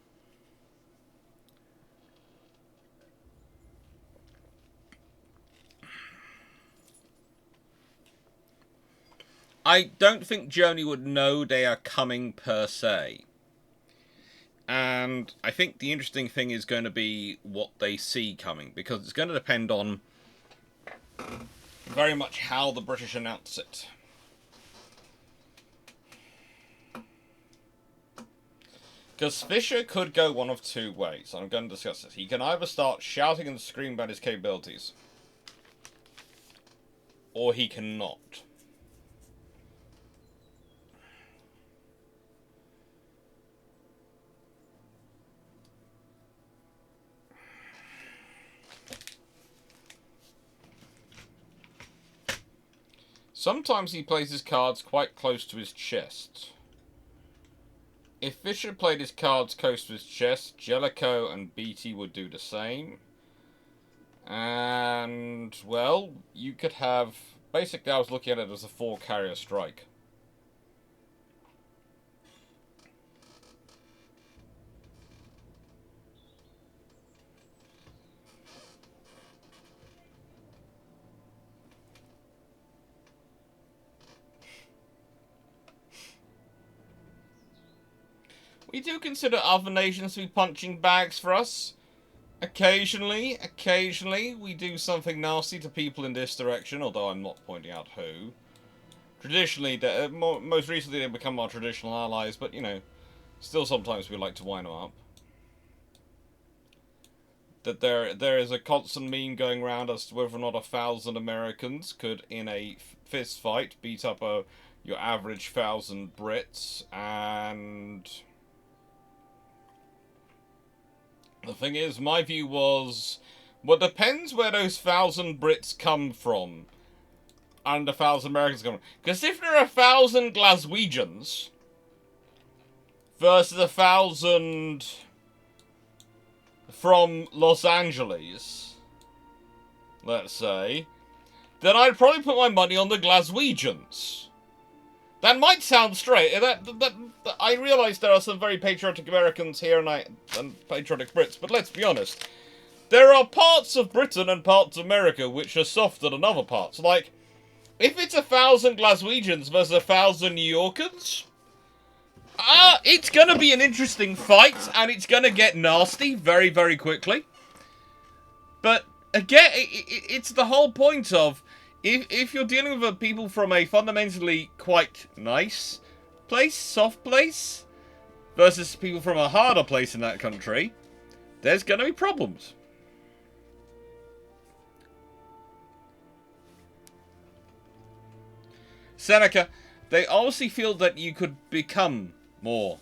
Speaker 1: I don't think Germany would know they are coming per se. And I think the interesting thing is going to be what they see coming, because it's going to depend on very much how the British announce it. Because Fisher could go one of two ways, and I'm going to discuss this. He can either start shouting and screaming about his capabilities, or he cannot. Sometimes he plays his cards quite close to his chest. If Fisher played his cards close to his chest, Jellicoe and Beatty would do the same. And, well, you could have... Basically, I was looking at it as a 4-carrier strike. We do consider other nations to be punching bags for us. Occasionally, we do something nasty to people in this direction, although I'm not pointing out who. Traditionally, most recently they've become our traditional allies, but, you know, still sometimes we like to wind them up. That there is a constant meme going around as to whether or not 1,000 Americans could, in a fist fight, beat up your average 1,000 Brits, and... The thing is, my view was, well, it depends where those 1,000 Brits come from, and 1,000 Americans come from. Because if there are 1,000 Glaswegians versus 1,000 from Los Angeles, let's say, then I'd probably put my money on the Glaswegians. That might sound straight. I realise there are some very patriotic Americans here and patriotic Brits, but let's be honest. There are parts of Britain and parts of America which are softer than other parts. Like, if it's 1,000 Glaswegians versus 1,000 New Yorkers, it's going to be an interesting fight, and it's going to get nasty very, very quickly. But, again, it's the whole point of, if you're dealing with people from a fundamentally quite nice place, soft place, versus people from a harder place in that country, there's going to be problems. Seneca, they obviously feel that you could become more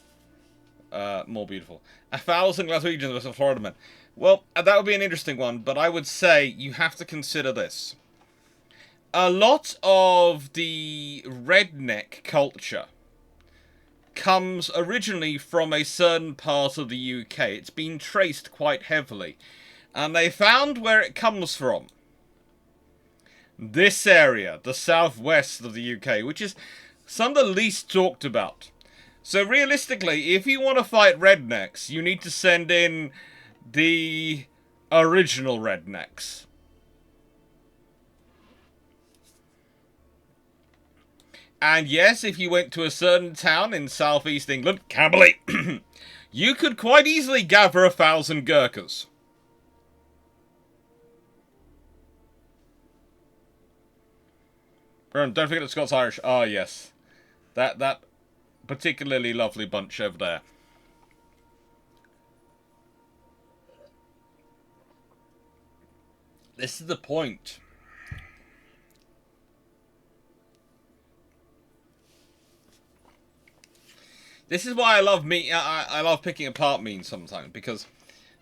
Speaker 1: beautiful. 1,000 Glaswegians versus a Florida man. Well, that would be an interesting one, but I would say you have to consider this. A lot of the redneck culture comes originally from a certain part of the UK. It's been traced quite heavily. And they found where it comes from. This area, the southwest of the UK, which is some of the least talked about. So realistically, if you want to fight rednecks, you need to send in the original rednecks. And yes, if you went to a certain town in southeast England, Camberley, you could quite easily gather 1,000 Gurkhas. Don't forget the Scots-Irish. Ah, yes. That particularly lovely bunch over there. This is the point. This is why I love I love picking apart memes sometimes, because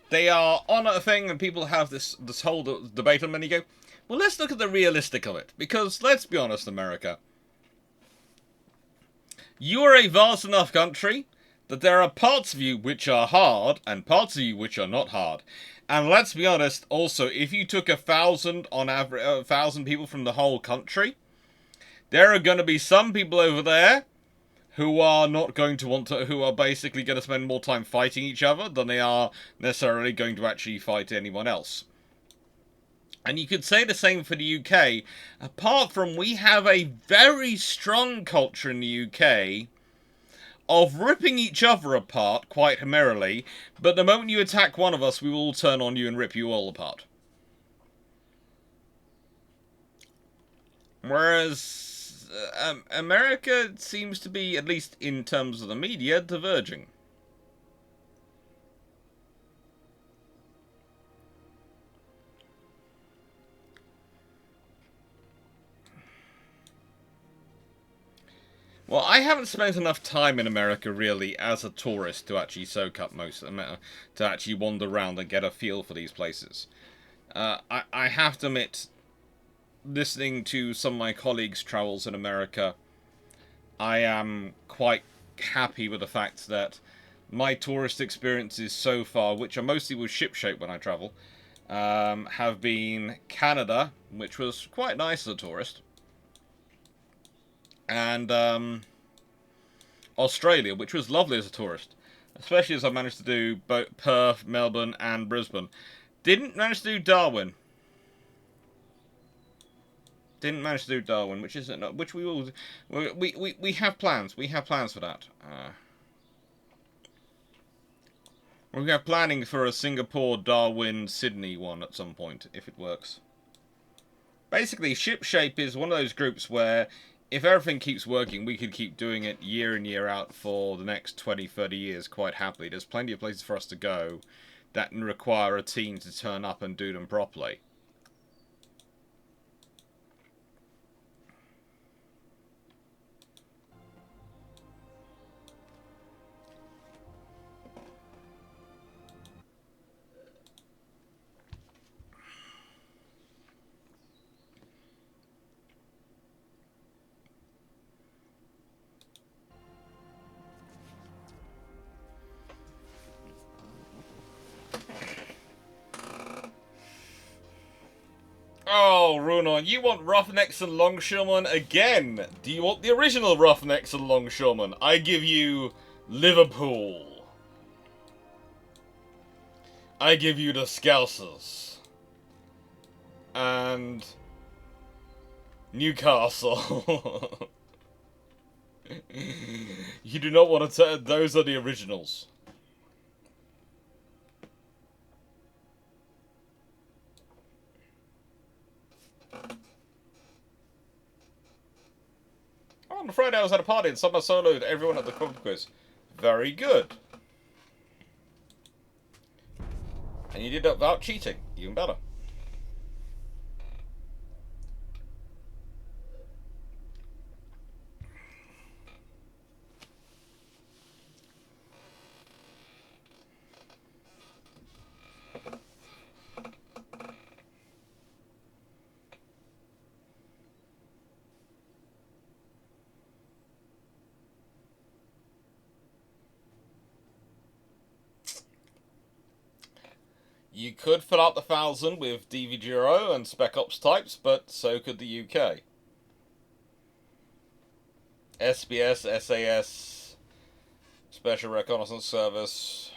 Speaker 1: they are on a thing and people have this whole debate on them, and you go, well, let's look at the realistic of it. Because, let's be honest, America. You are a vast enough country that there are parts of you which are hard and parts of you which are not hard. And let's be honest, also, if you took 1,000 on average, 1,000 people from the whole country, there are going to be some people over there who are not going to want to, who are basically going to spend more time fighting each other than they are necessarily going to actually fight anyone else. And you could say the same for the UK, apart from we have a very strong culture in the UK of ripping each other apart quite merrily, but the moment you attack one of us, we will all turn on you and rip you all apart. Whereas America seems to be, at least in terms of the media, diverging. Well, I haven't spent enough time in America, really, as a tourist to actually soak up most of them, to actually wander around and get a feel for these places. I have to admit, listening to some of my colleagues' travels in America, I am quite happy with the fact that my tourist experiences so far, which are mostly with ship-shape when I travel, have been Canada, which was quite nice as a tourist, and Australia, which was lovely as a tourist, especially as I managed to do both Perth, Melbourne, and Brisbane. Didn't manage to do Darwin. Didn't manage to do Darwin, which we will. We have plans. We have plans for that. We have planning for a Singapore, Darwin, Sydney one at some point, if it works. Basically, Shipshape is one of those groups where, if everything keeps working, we could keep doing it year in, year out for the next 20, 30 years quite happily. There's plenty of places for us to go that require a team to turn up and do them properly. Oh, Runon, you want Roughnecks and Longshoremen again? Do you want the original Roughnecks and Longshoremen? I give you Liverpool. I give you the Scousers. And Newcastle. You do not want to those are the originals. Oh, on Friday I was at a party and someone soloed everyone at the pub quiz. Very good. And you did that without cheating. Even better. You could fill out the 1,000 with DVGRO and Spec Ops types, but so could the UK. SBS, SAS, Special Reconnaissance Service.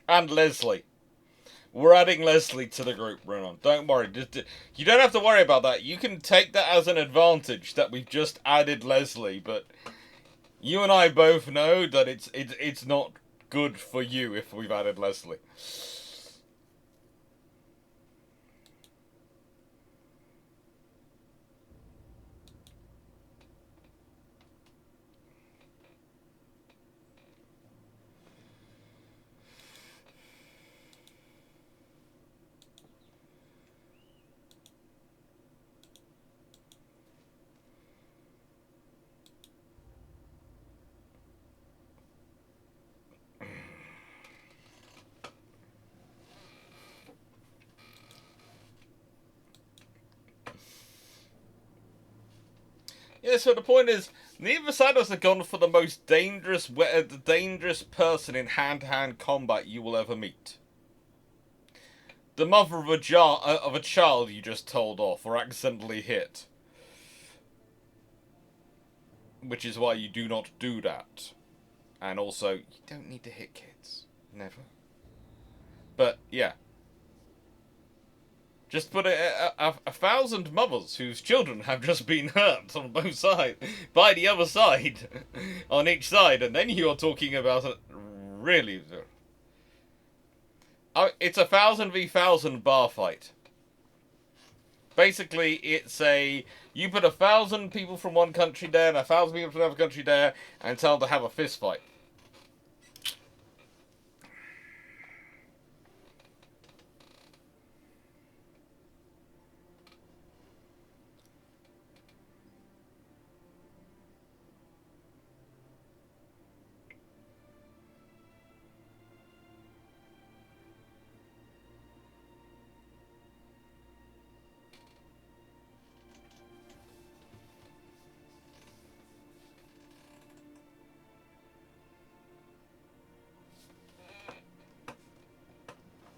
Speaker 1: And Leslie. We're adding Leslie to the group, Bruno. Don't worry. You don't have to worry about that. You can take that as an advantage that we've just added Leslie, but you and I both know that it's not good for you if we've added Leslie. Yeah, so the point is, neither side has gone for the most dangerous person in hand-to-hand combat you will ever meet. The mother of a child you just told off or accidentally hit. Which is why you do not do that. And also, you don't need to hit kids. Never. But, yeah. Just put a 1,000 mothers whose children have just been hurt on both sides, by the other side, on each side, and then you're talking about a really... It's a 1,000 v 1,000 bar fight. Basically, it's you put 1,000 people from one country there and 1,000 people from another country there, and tell them to have a fist fight.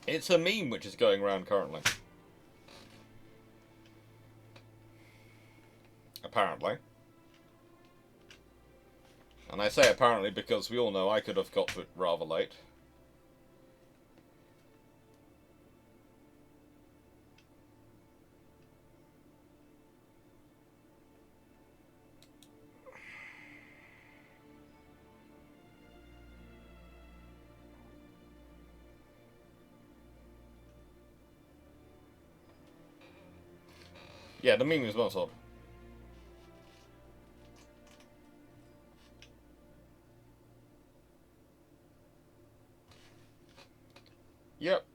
Speaker 1: It's a meme which is going around currently. Apparently. And I say apparently because we all know I could have got to it rather late. Yeah, the meme is well solved. Yep.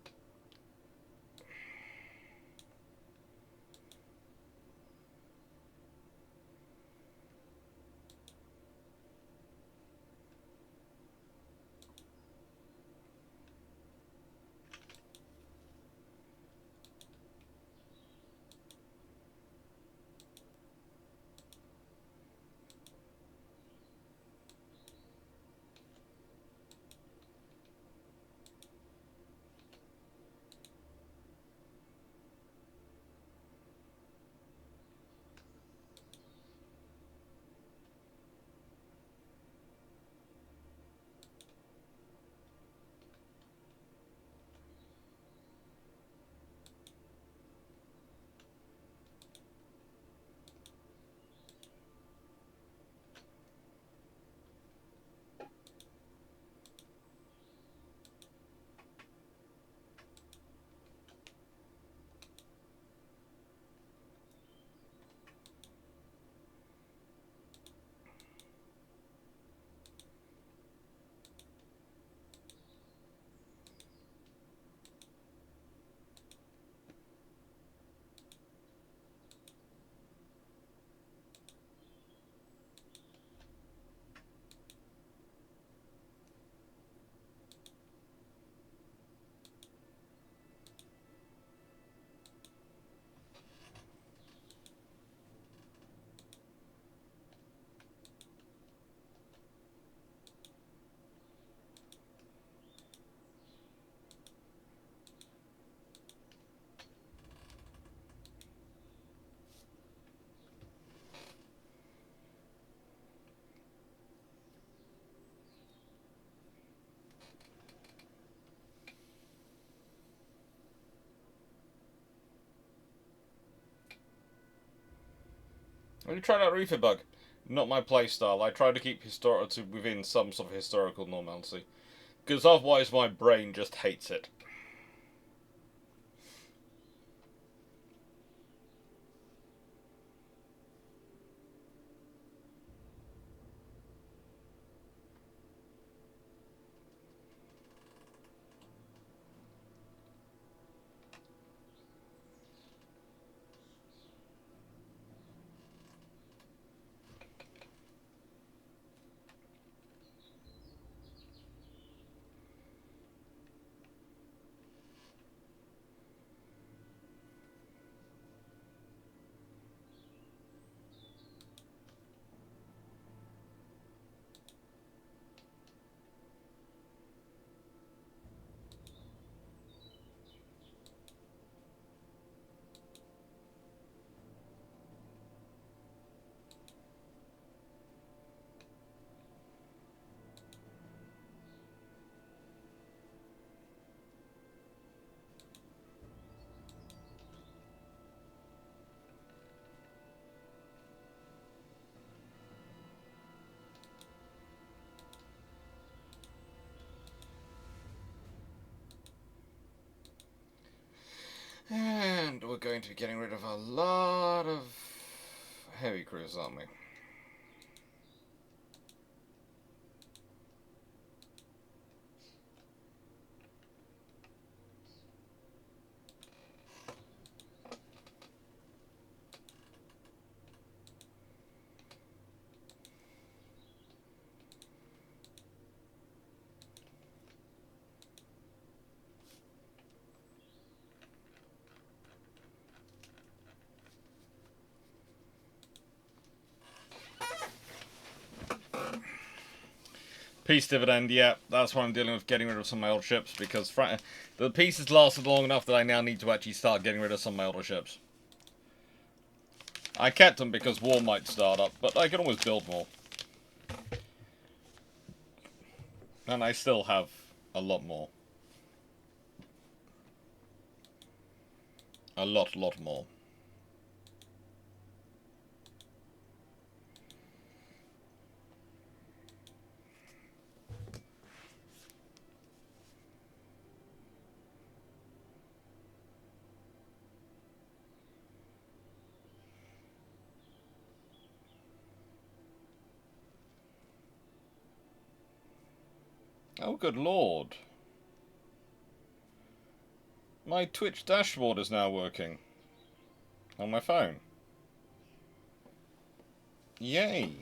Speaker 1: Have you tried out Reefer Bug? Not my playstyle. I try to keep within some sort of historical normalcy. Because otherwise my brain just hates it. And we're going to be getting rid of a lot of heavy cruisers, aren't we? Peace dividend, yeah, that's why I'm dealing with getting rid of some of my old ships, because the peace has lasted long enough that I now need to actually start getting rid of some of my older ships. I kept them because war might start up, but I can always build more. And I still have a lot more. A lot more. Oh, good lord. My Twitch dashboard is now working. On my phone. Yay.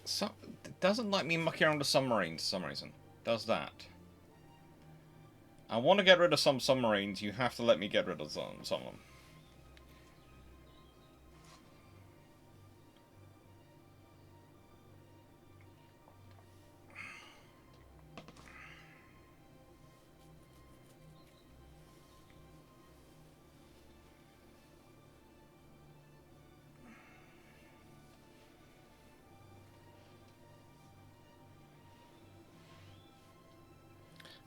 Speaker 1: So, it doesn't like me mucking around with submarines for some reason. Does that. I want to get rid of some submarines, you have to let me get rid of some of them.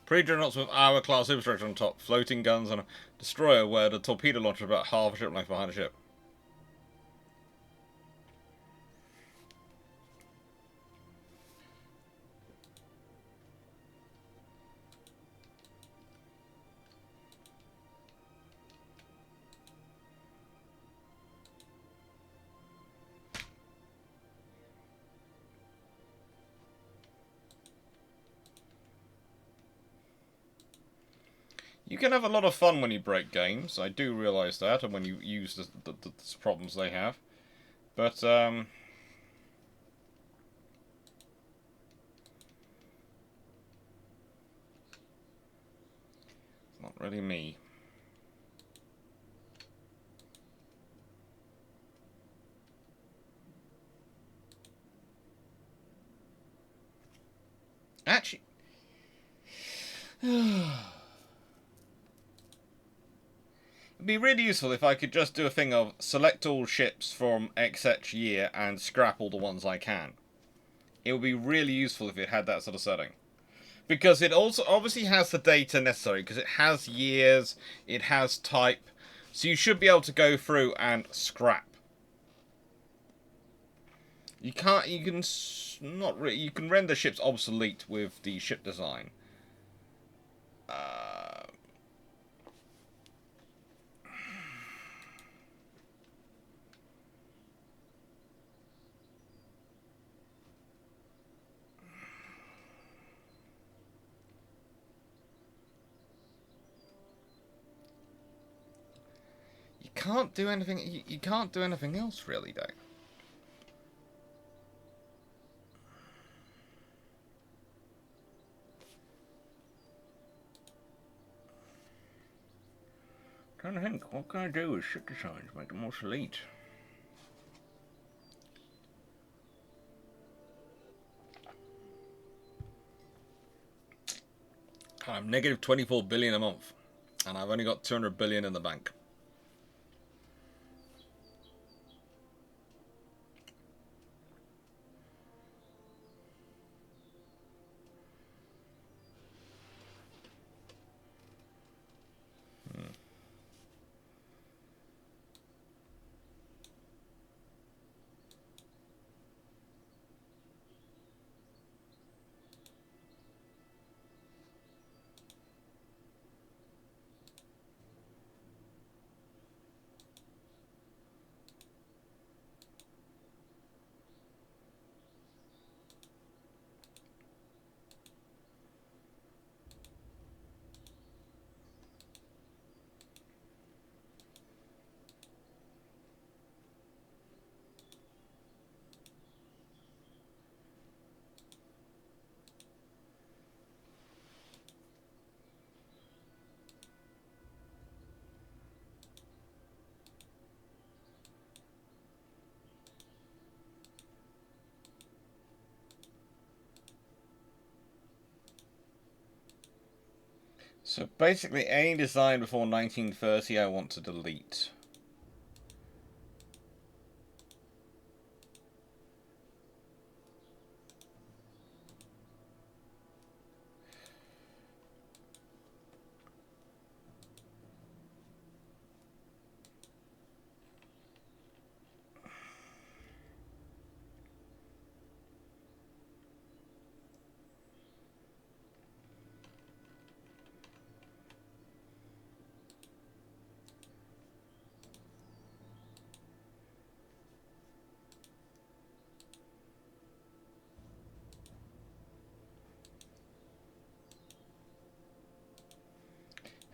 Speaker 1: Pre-dreadnoughts with hour-class infrastructure on top, floating guns, and a destroyer where the torpedo launcher is about half a ship length behind a ship. You can have a lot of fun when you break games. I do realise that, and when you use the problems they have. But, it's not really me. Actually... It'd be really useful if I could just do a thing of select all ships from XX year and scrap all the ones I can. It would be really useful if it had that sort of setting. Because it also obviously has the data necessary, because it has years, it has type, so you should be able to go through and scrap. You can't, you can not really, you can render ships obsolete with the ship design. You can't do anything, you can't do anything else really, though. Trying to think, what can I do with ship design to make them obsolete? I'm negative 24 billion a month, and I've only got 200 billion in the bank. So basically, any design before 1930 I want to delete.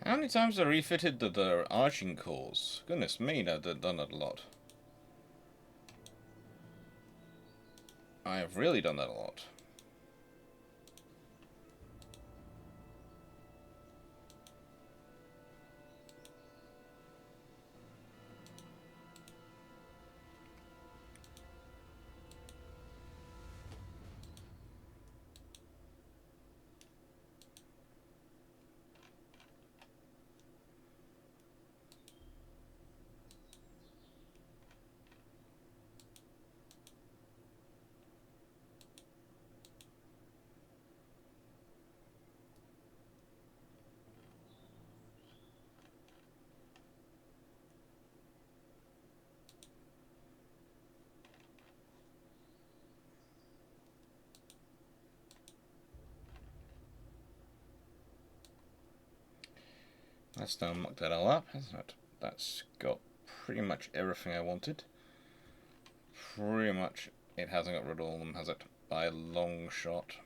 Speaker 1: How many times have I refitted the arching cores? Goodness me, I've done that a lot. I have really done that a lot. That's now mucked that all up, hasn't it? That's got pretty much everything I wanted. Pretty much it hasn't got rid of all of them, has it? By a long shot.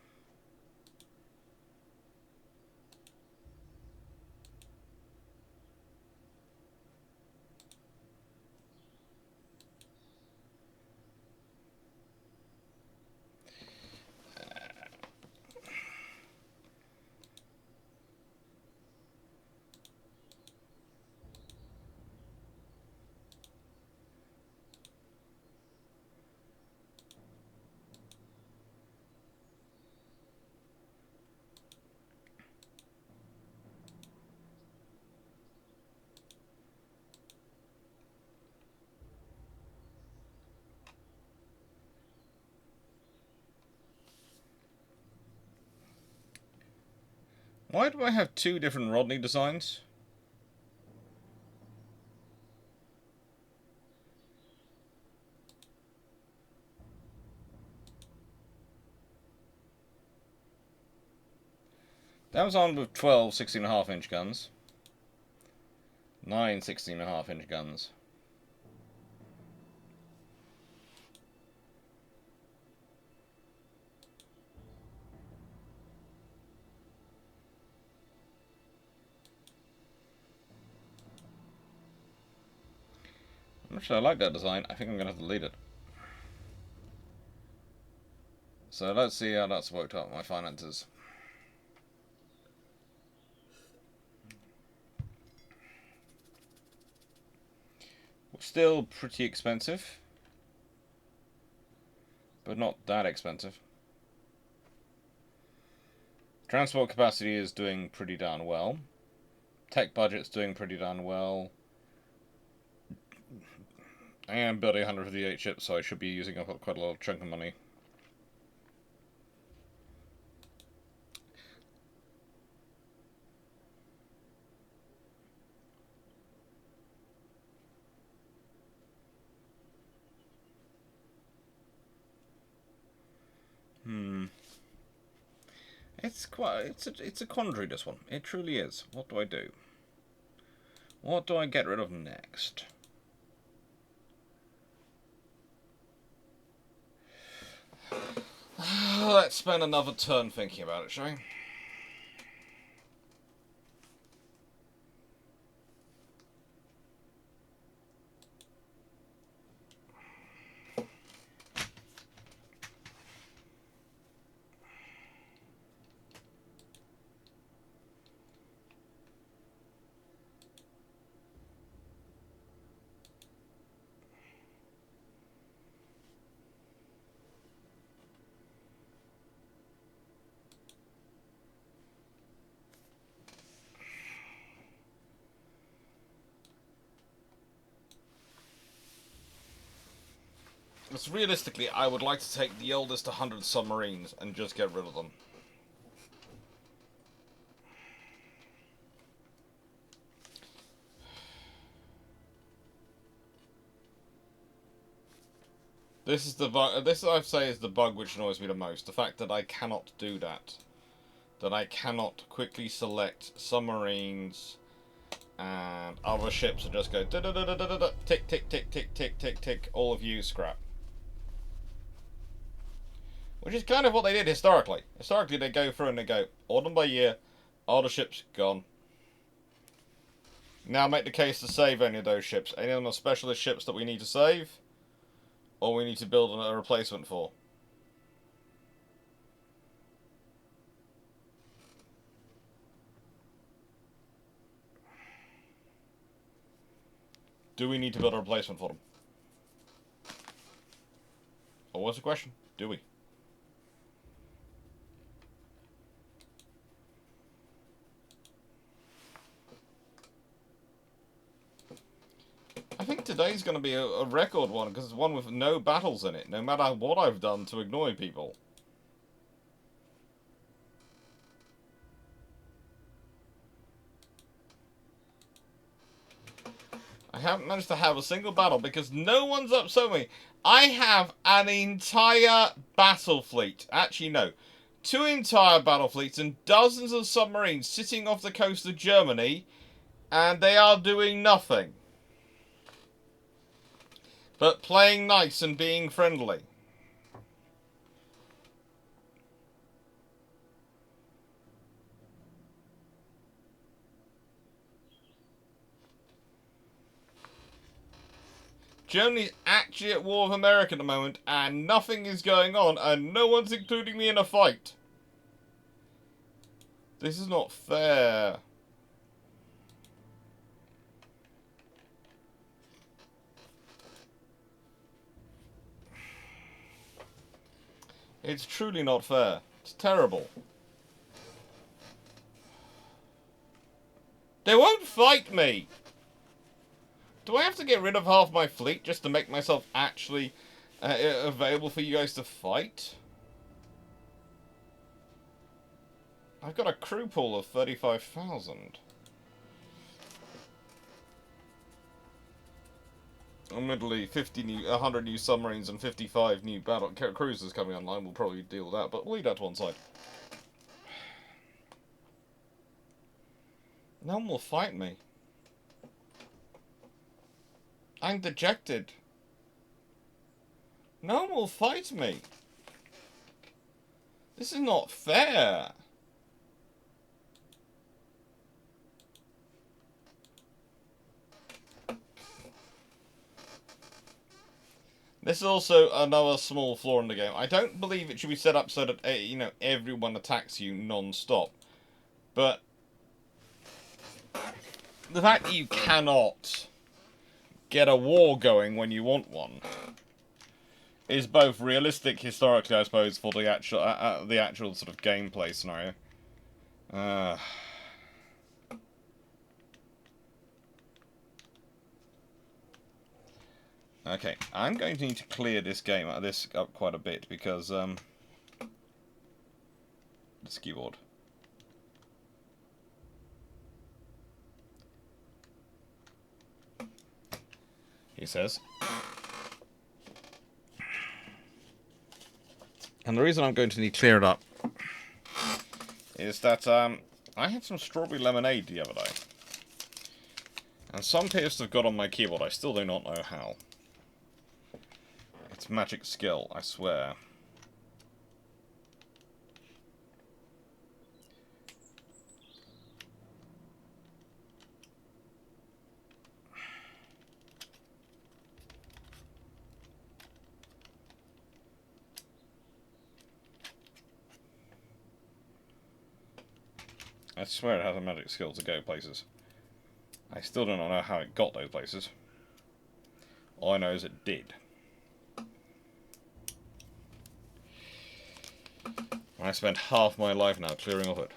Speaker 1: Why do I have two different Rodney designs? That was armed with 12 16.5-inch guns. 9 16.5-inch guns. Actually, I like that design. I think I'm going to have to delete it. So let's see how that's worked out, my finances. Still pretty expensive, but not that expensive. Transport capacity is doing pretty darn well. Tech budget's doing pretty darn well. I am building 158 ships, so I should be using up quite a lot of chunk of money. It's a quandary, this one. It truly is. What do I do? What do I get rid of next? Let's spend another turn thinking about it, shall we? Because realistically, I would like to take the oldest 100 submarines and just get rid of them. This is the bug. This, I'd say, is the bug which annoys me the most. The fact that I cannot do that. That I cannot quickly select submarines and other ships and just go da da da da da da tick tick tick tick tick tick tick. All of you scrap. Which is kind of what they did historically. Historically, they go through and they go, order by year, all the ships gone. Now make the case to save any of those ships. Any of them are specialist ships that we need to save, or we need to build a replacement for. Do we need to build a replacement for them? Or what's the question? Do we? I think today's going to be a record one, because it's one with no battles in it, no matter what I've done to ignore people. I haven't managed to have a single battle because no one's upset me. I have an entire battle fleet. Actually, no. 2 entire battle fleets and dozens of submarines sitting off the coast of Germany, and they are doing nothing but playing nice and being friendly. Germany's actually at war with America at the moment, and nothing is going on, and no one's including me in a fight. This is not fair. It's truly not fair. It's terrible. They won't fight me! Do I have to get rid of half my fleet just to make myself actually available for you guys to fight? I've got a crew pool of 35,000. Admittedly, 100 new submarines and 55 new battle cruisers coming online will probably deal with that, but we'll leave that to one side. No one will fight me. I'm dejected. No one will fight me. This is not fair. This is also another small flaw in the game. I don't believe it should be set up so that, everyone attacks you non-stop. But the fact that you cannot get a war going when you want one is both realistic historically, I suppose, for the actual sort of gameplay scenario. Okay, I'm going to need to clear this up quite a bit because this keyboard. He says. And the reason I'm going to need to clear it up is that I had some strawberry lemonade the other day. And some appears to have got on my keyboard. I still do not know how. It's magic skill, I swear. I swear it has a magic skill to go places. I still don't know how it got those places. All I know is it did. I spent half my life now clearing off it.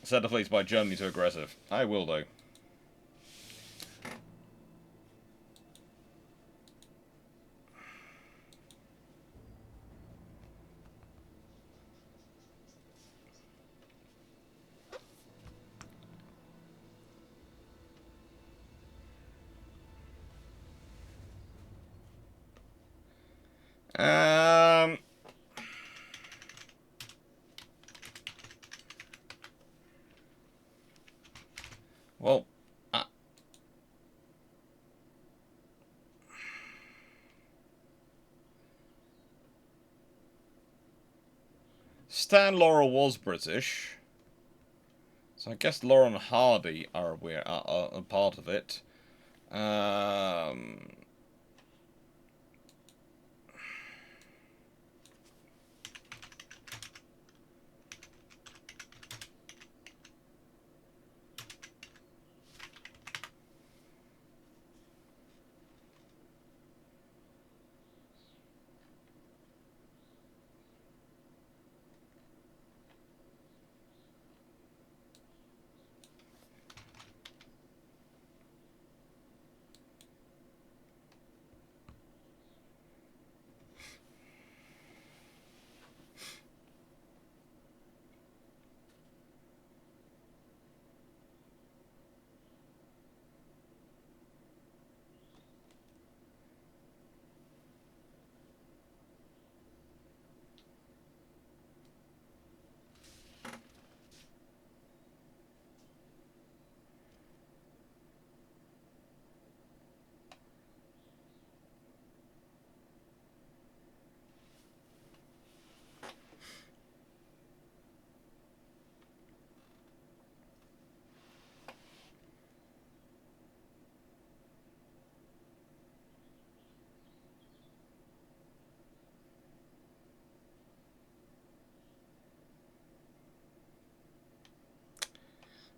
Speaker 1: Set the fleets by Germany too aggressive. I will though. Well, Stan Laurel was British, so I guess Laurel and Hardy are a part of it.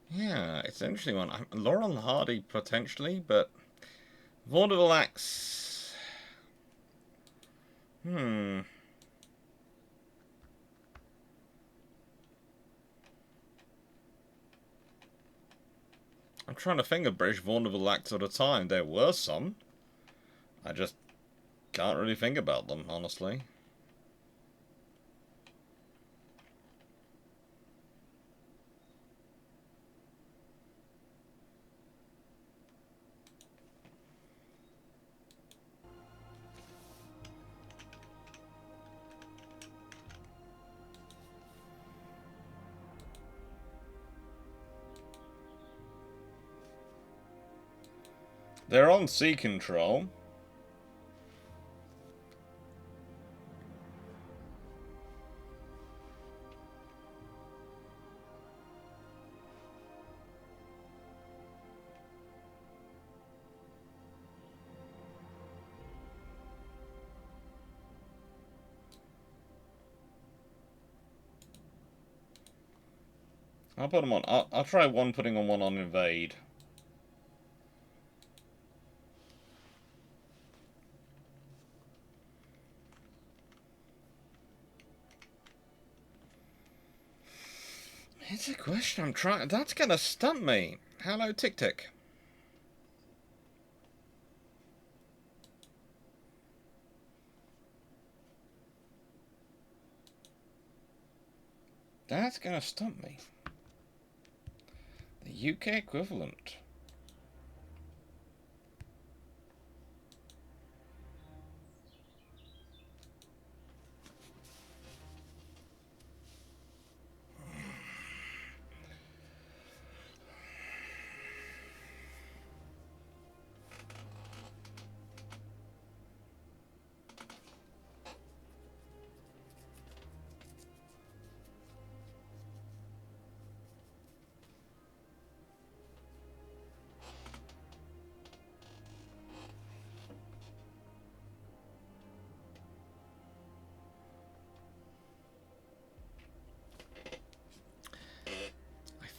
Speaker 1: Yeah, it's an interesting one. Laurel and Hardy potentially, but Vaudeville Axe. I'm trying to think of British Vaudeville acts at a time. There were some. I just can't really think about them, honestly. They're on sea control. I'll put them on. I'll try putting on one on invade. It's a question I'm trying. That's gonna stump me. Hello, Tick Tick. That's gonna stump me. The UK equivalent.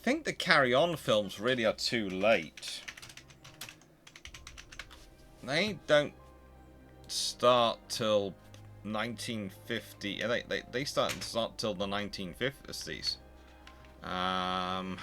Speaker 1: I think the Carry On films really are too late. They don't start till 1950. They start till the 1950s. Um,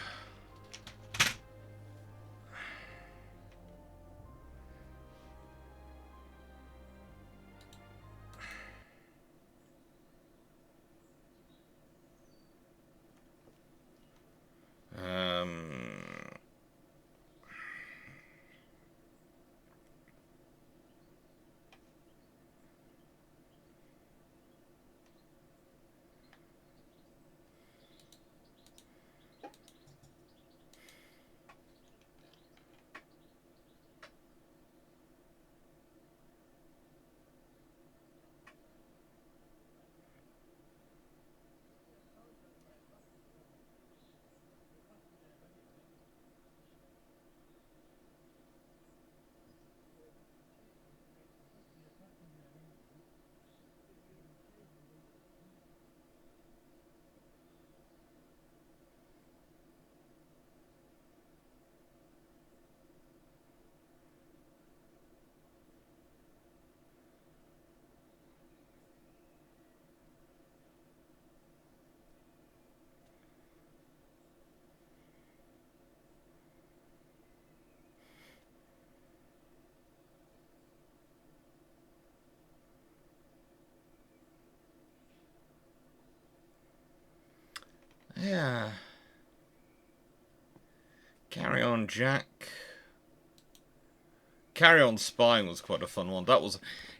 Speaker 1: yeah. Carry On Jack. Carry On Spying was quite a fun one. That was,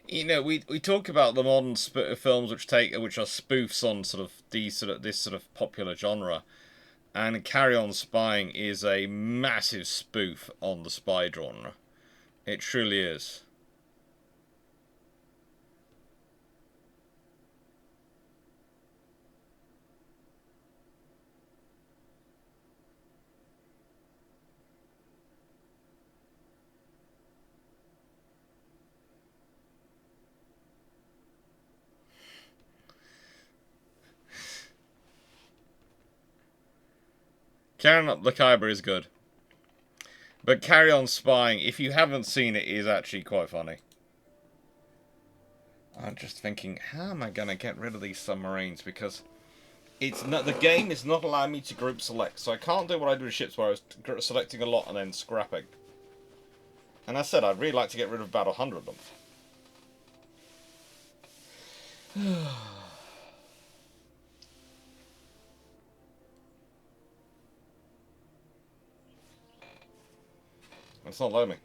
Speaker 1: we talk about the modern films which are spoofs on this sort of popular genre, and Carry On Spying is a massive spoof on the spy genre. It truly is. Carry On the Kyber is good. But Carry On Spying, if you haven't seen it, is actually quite funny. I'm just thinking, how am I going to get rid of these submarines? Because the game is not allowing me to group select. So I can't do what I do with ships where I was selecting a lot and then scrapping. And I said, I'd really like to get rid of about 100 of them. It's not letting me.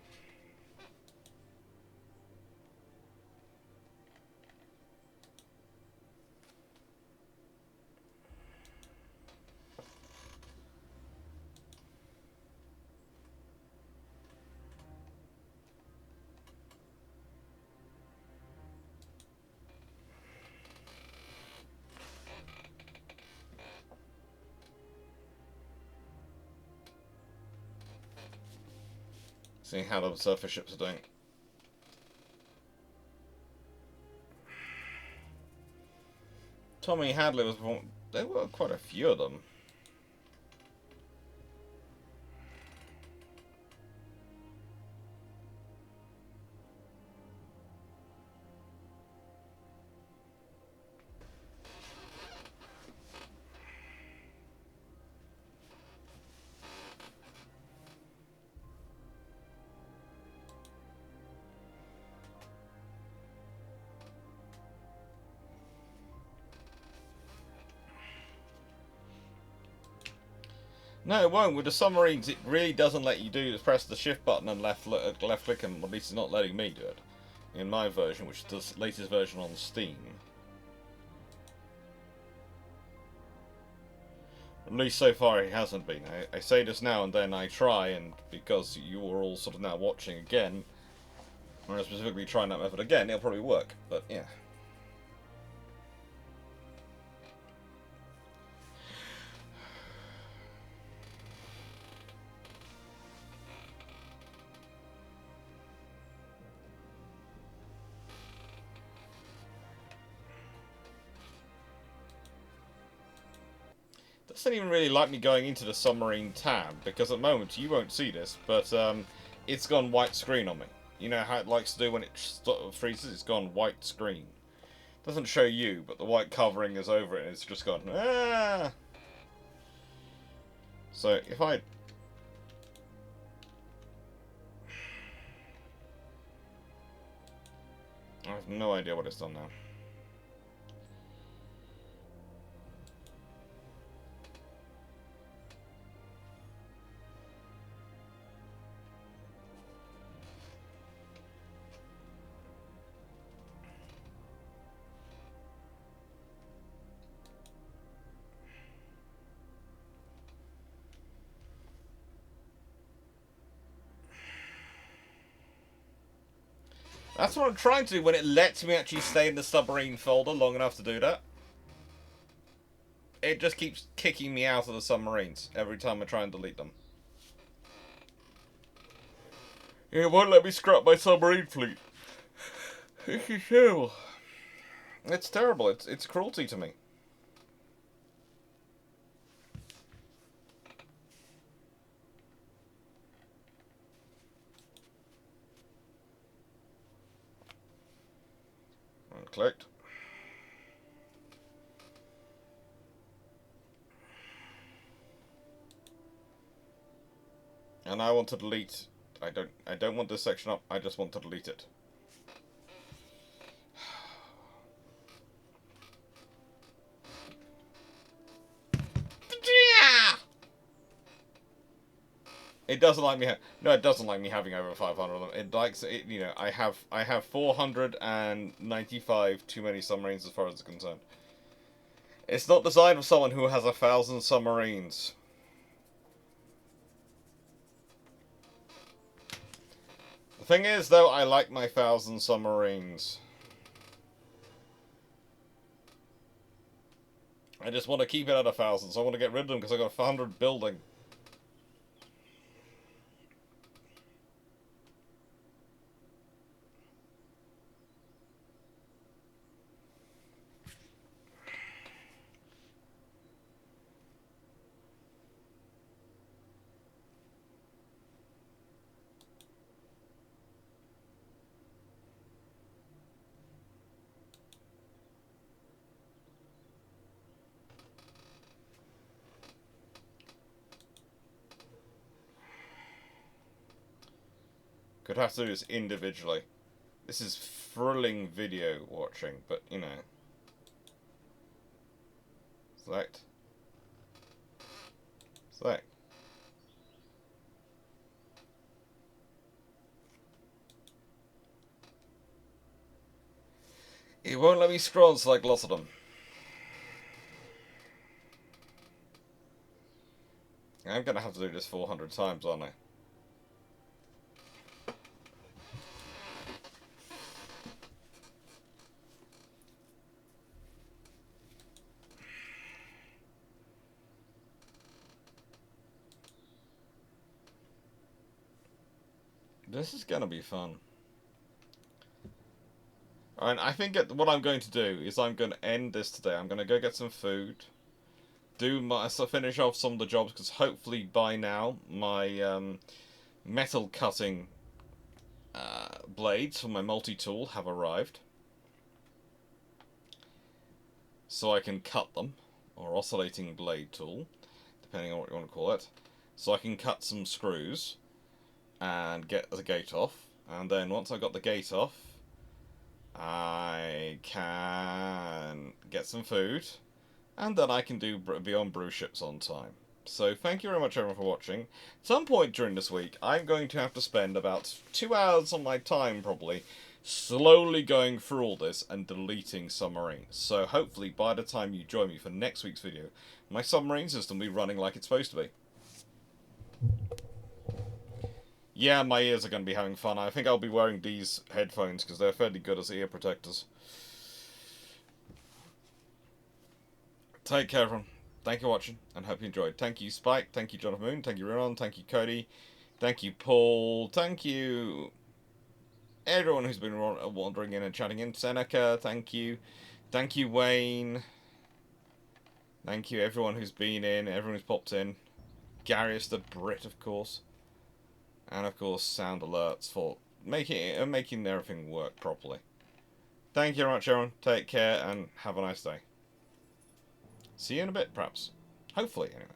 Speaker 1: See how the surface ships are doing. Tommy Hadley was... There were quite a few of them. No, it won't. With the submarines, it really doesn't let you do is press the shift button and left click, and at least it's not letting me do it. In my version, which is the latest version on Steam. At least so far it hasn't been. I say this now and then I try, and because you are all sort of now watching again, or specifically trying that method again, it'll probably work. But yeah. Doesn't even really like me going into the submarine tab, because at the moment you won't see this, but it's gone white screen on me. You know how it likes to do when it freezes? It's gone white screen. Doesn't show you, but the white covering is over it and it's just gone, ah! So if I... I have no idea what it's done now. That's what I'm trying to do when it lets me actually stay in the submarine folder long enough to do that. It just keeps kicking me out of the submarines every time I try and delete them. It won't let me scrap my submarine fleet. It's terrible. It's terrible. It's cruelty to me. Clicked. And I want to delete. I don't want this section up. I just want to delete it. It doesn't like me. No, it doesn't like me having over 500 of them. It likes it. You know, I have 495 too many submarines as far as it's concerned. It's not designed for someone who has 1,000 submarines. The thing is, though, I like my 1,000 submarines. I just want to keep it at 1,000, so I want to get rid of them because I got 100 building. Could have to do this individually. This is thrilling video watching, but you know. Select. Select. It won't let me scroll and select lots of them. I'm gonna have to do this 400 times, aren't I? This is gonna be fun. Alright, I think what I'm going to do is I'm going to end this today. I'm going to go get some food. Finish off some of the jobs, because hopefully by now my metal cutting blades for my multi-tool have arrived. So I can cut them, or oscillating blade tool, depending on what you want to call it. So I can cut some screws and get the gate off. And then once I've got the gate off, I can get some food, and then I can do Beyond Brew ships on time. So thank you very much everyone for watching. At some point during this week, I'm going to have to spend about 2 hours on my time, probably, slowly going through all this and deleting submarines. So hopefully by the time you join me for next week's video, my submarine system will be running like it's supposed to be. Yeah, my ears are going to be having fun. I think I'll be wearing these headphones because they're fairly good as ear protectors. Take care, everyone. Thank you for watching, and hope you enjoyed. Thank you, Spike. Thank you, Jonathan Moon. Thank you, Riron. Thank you, Cody. Thank you, Paul. Thank you, everyone who's been wandering in and chatting in. Seneca, thank you. Thank you, Wayne. Thank you, everyone who's been in, everyone who's popped in. Garius the Brit, of course. And, of course, sound alerts for making everything work properly. Thank you very much, everyone. Take care, and have a nice day. See you in a bit, perhaps. Hopefully, anyway.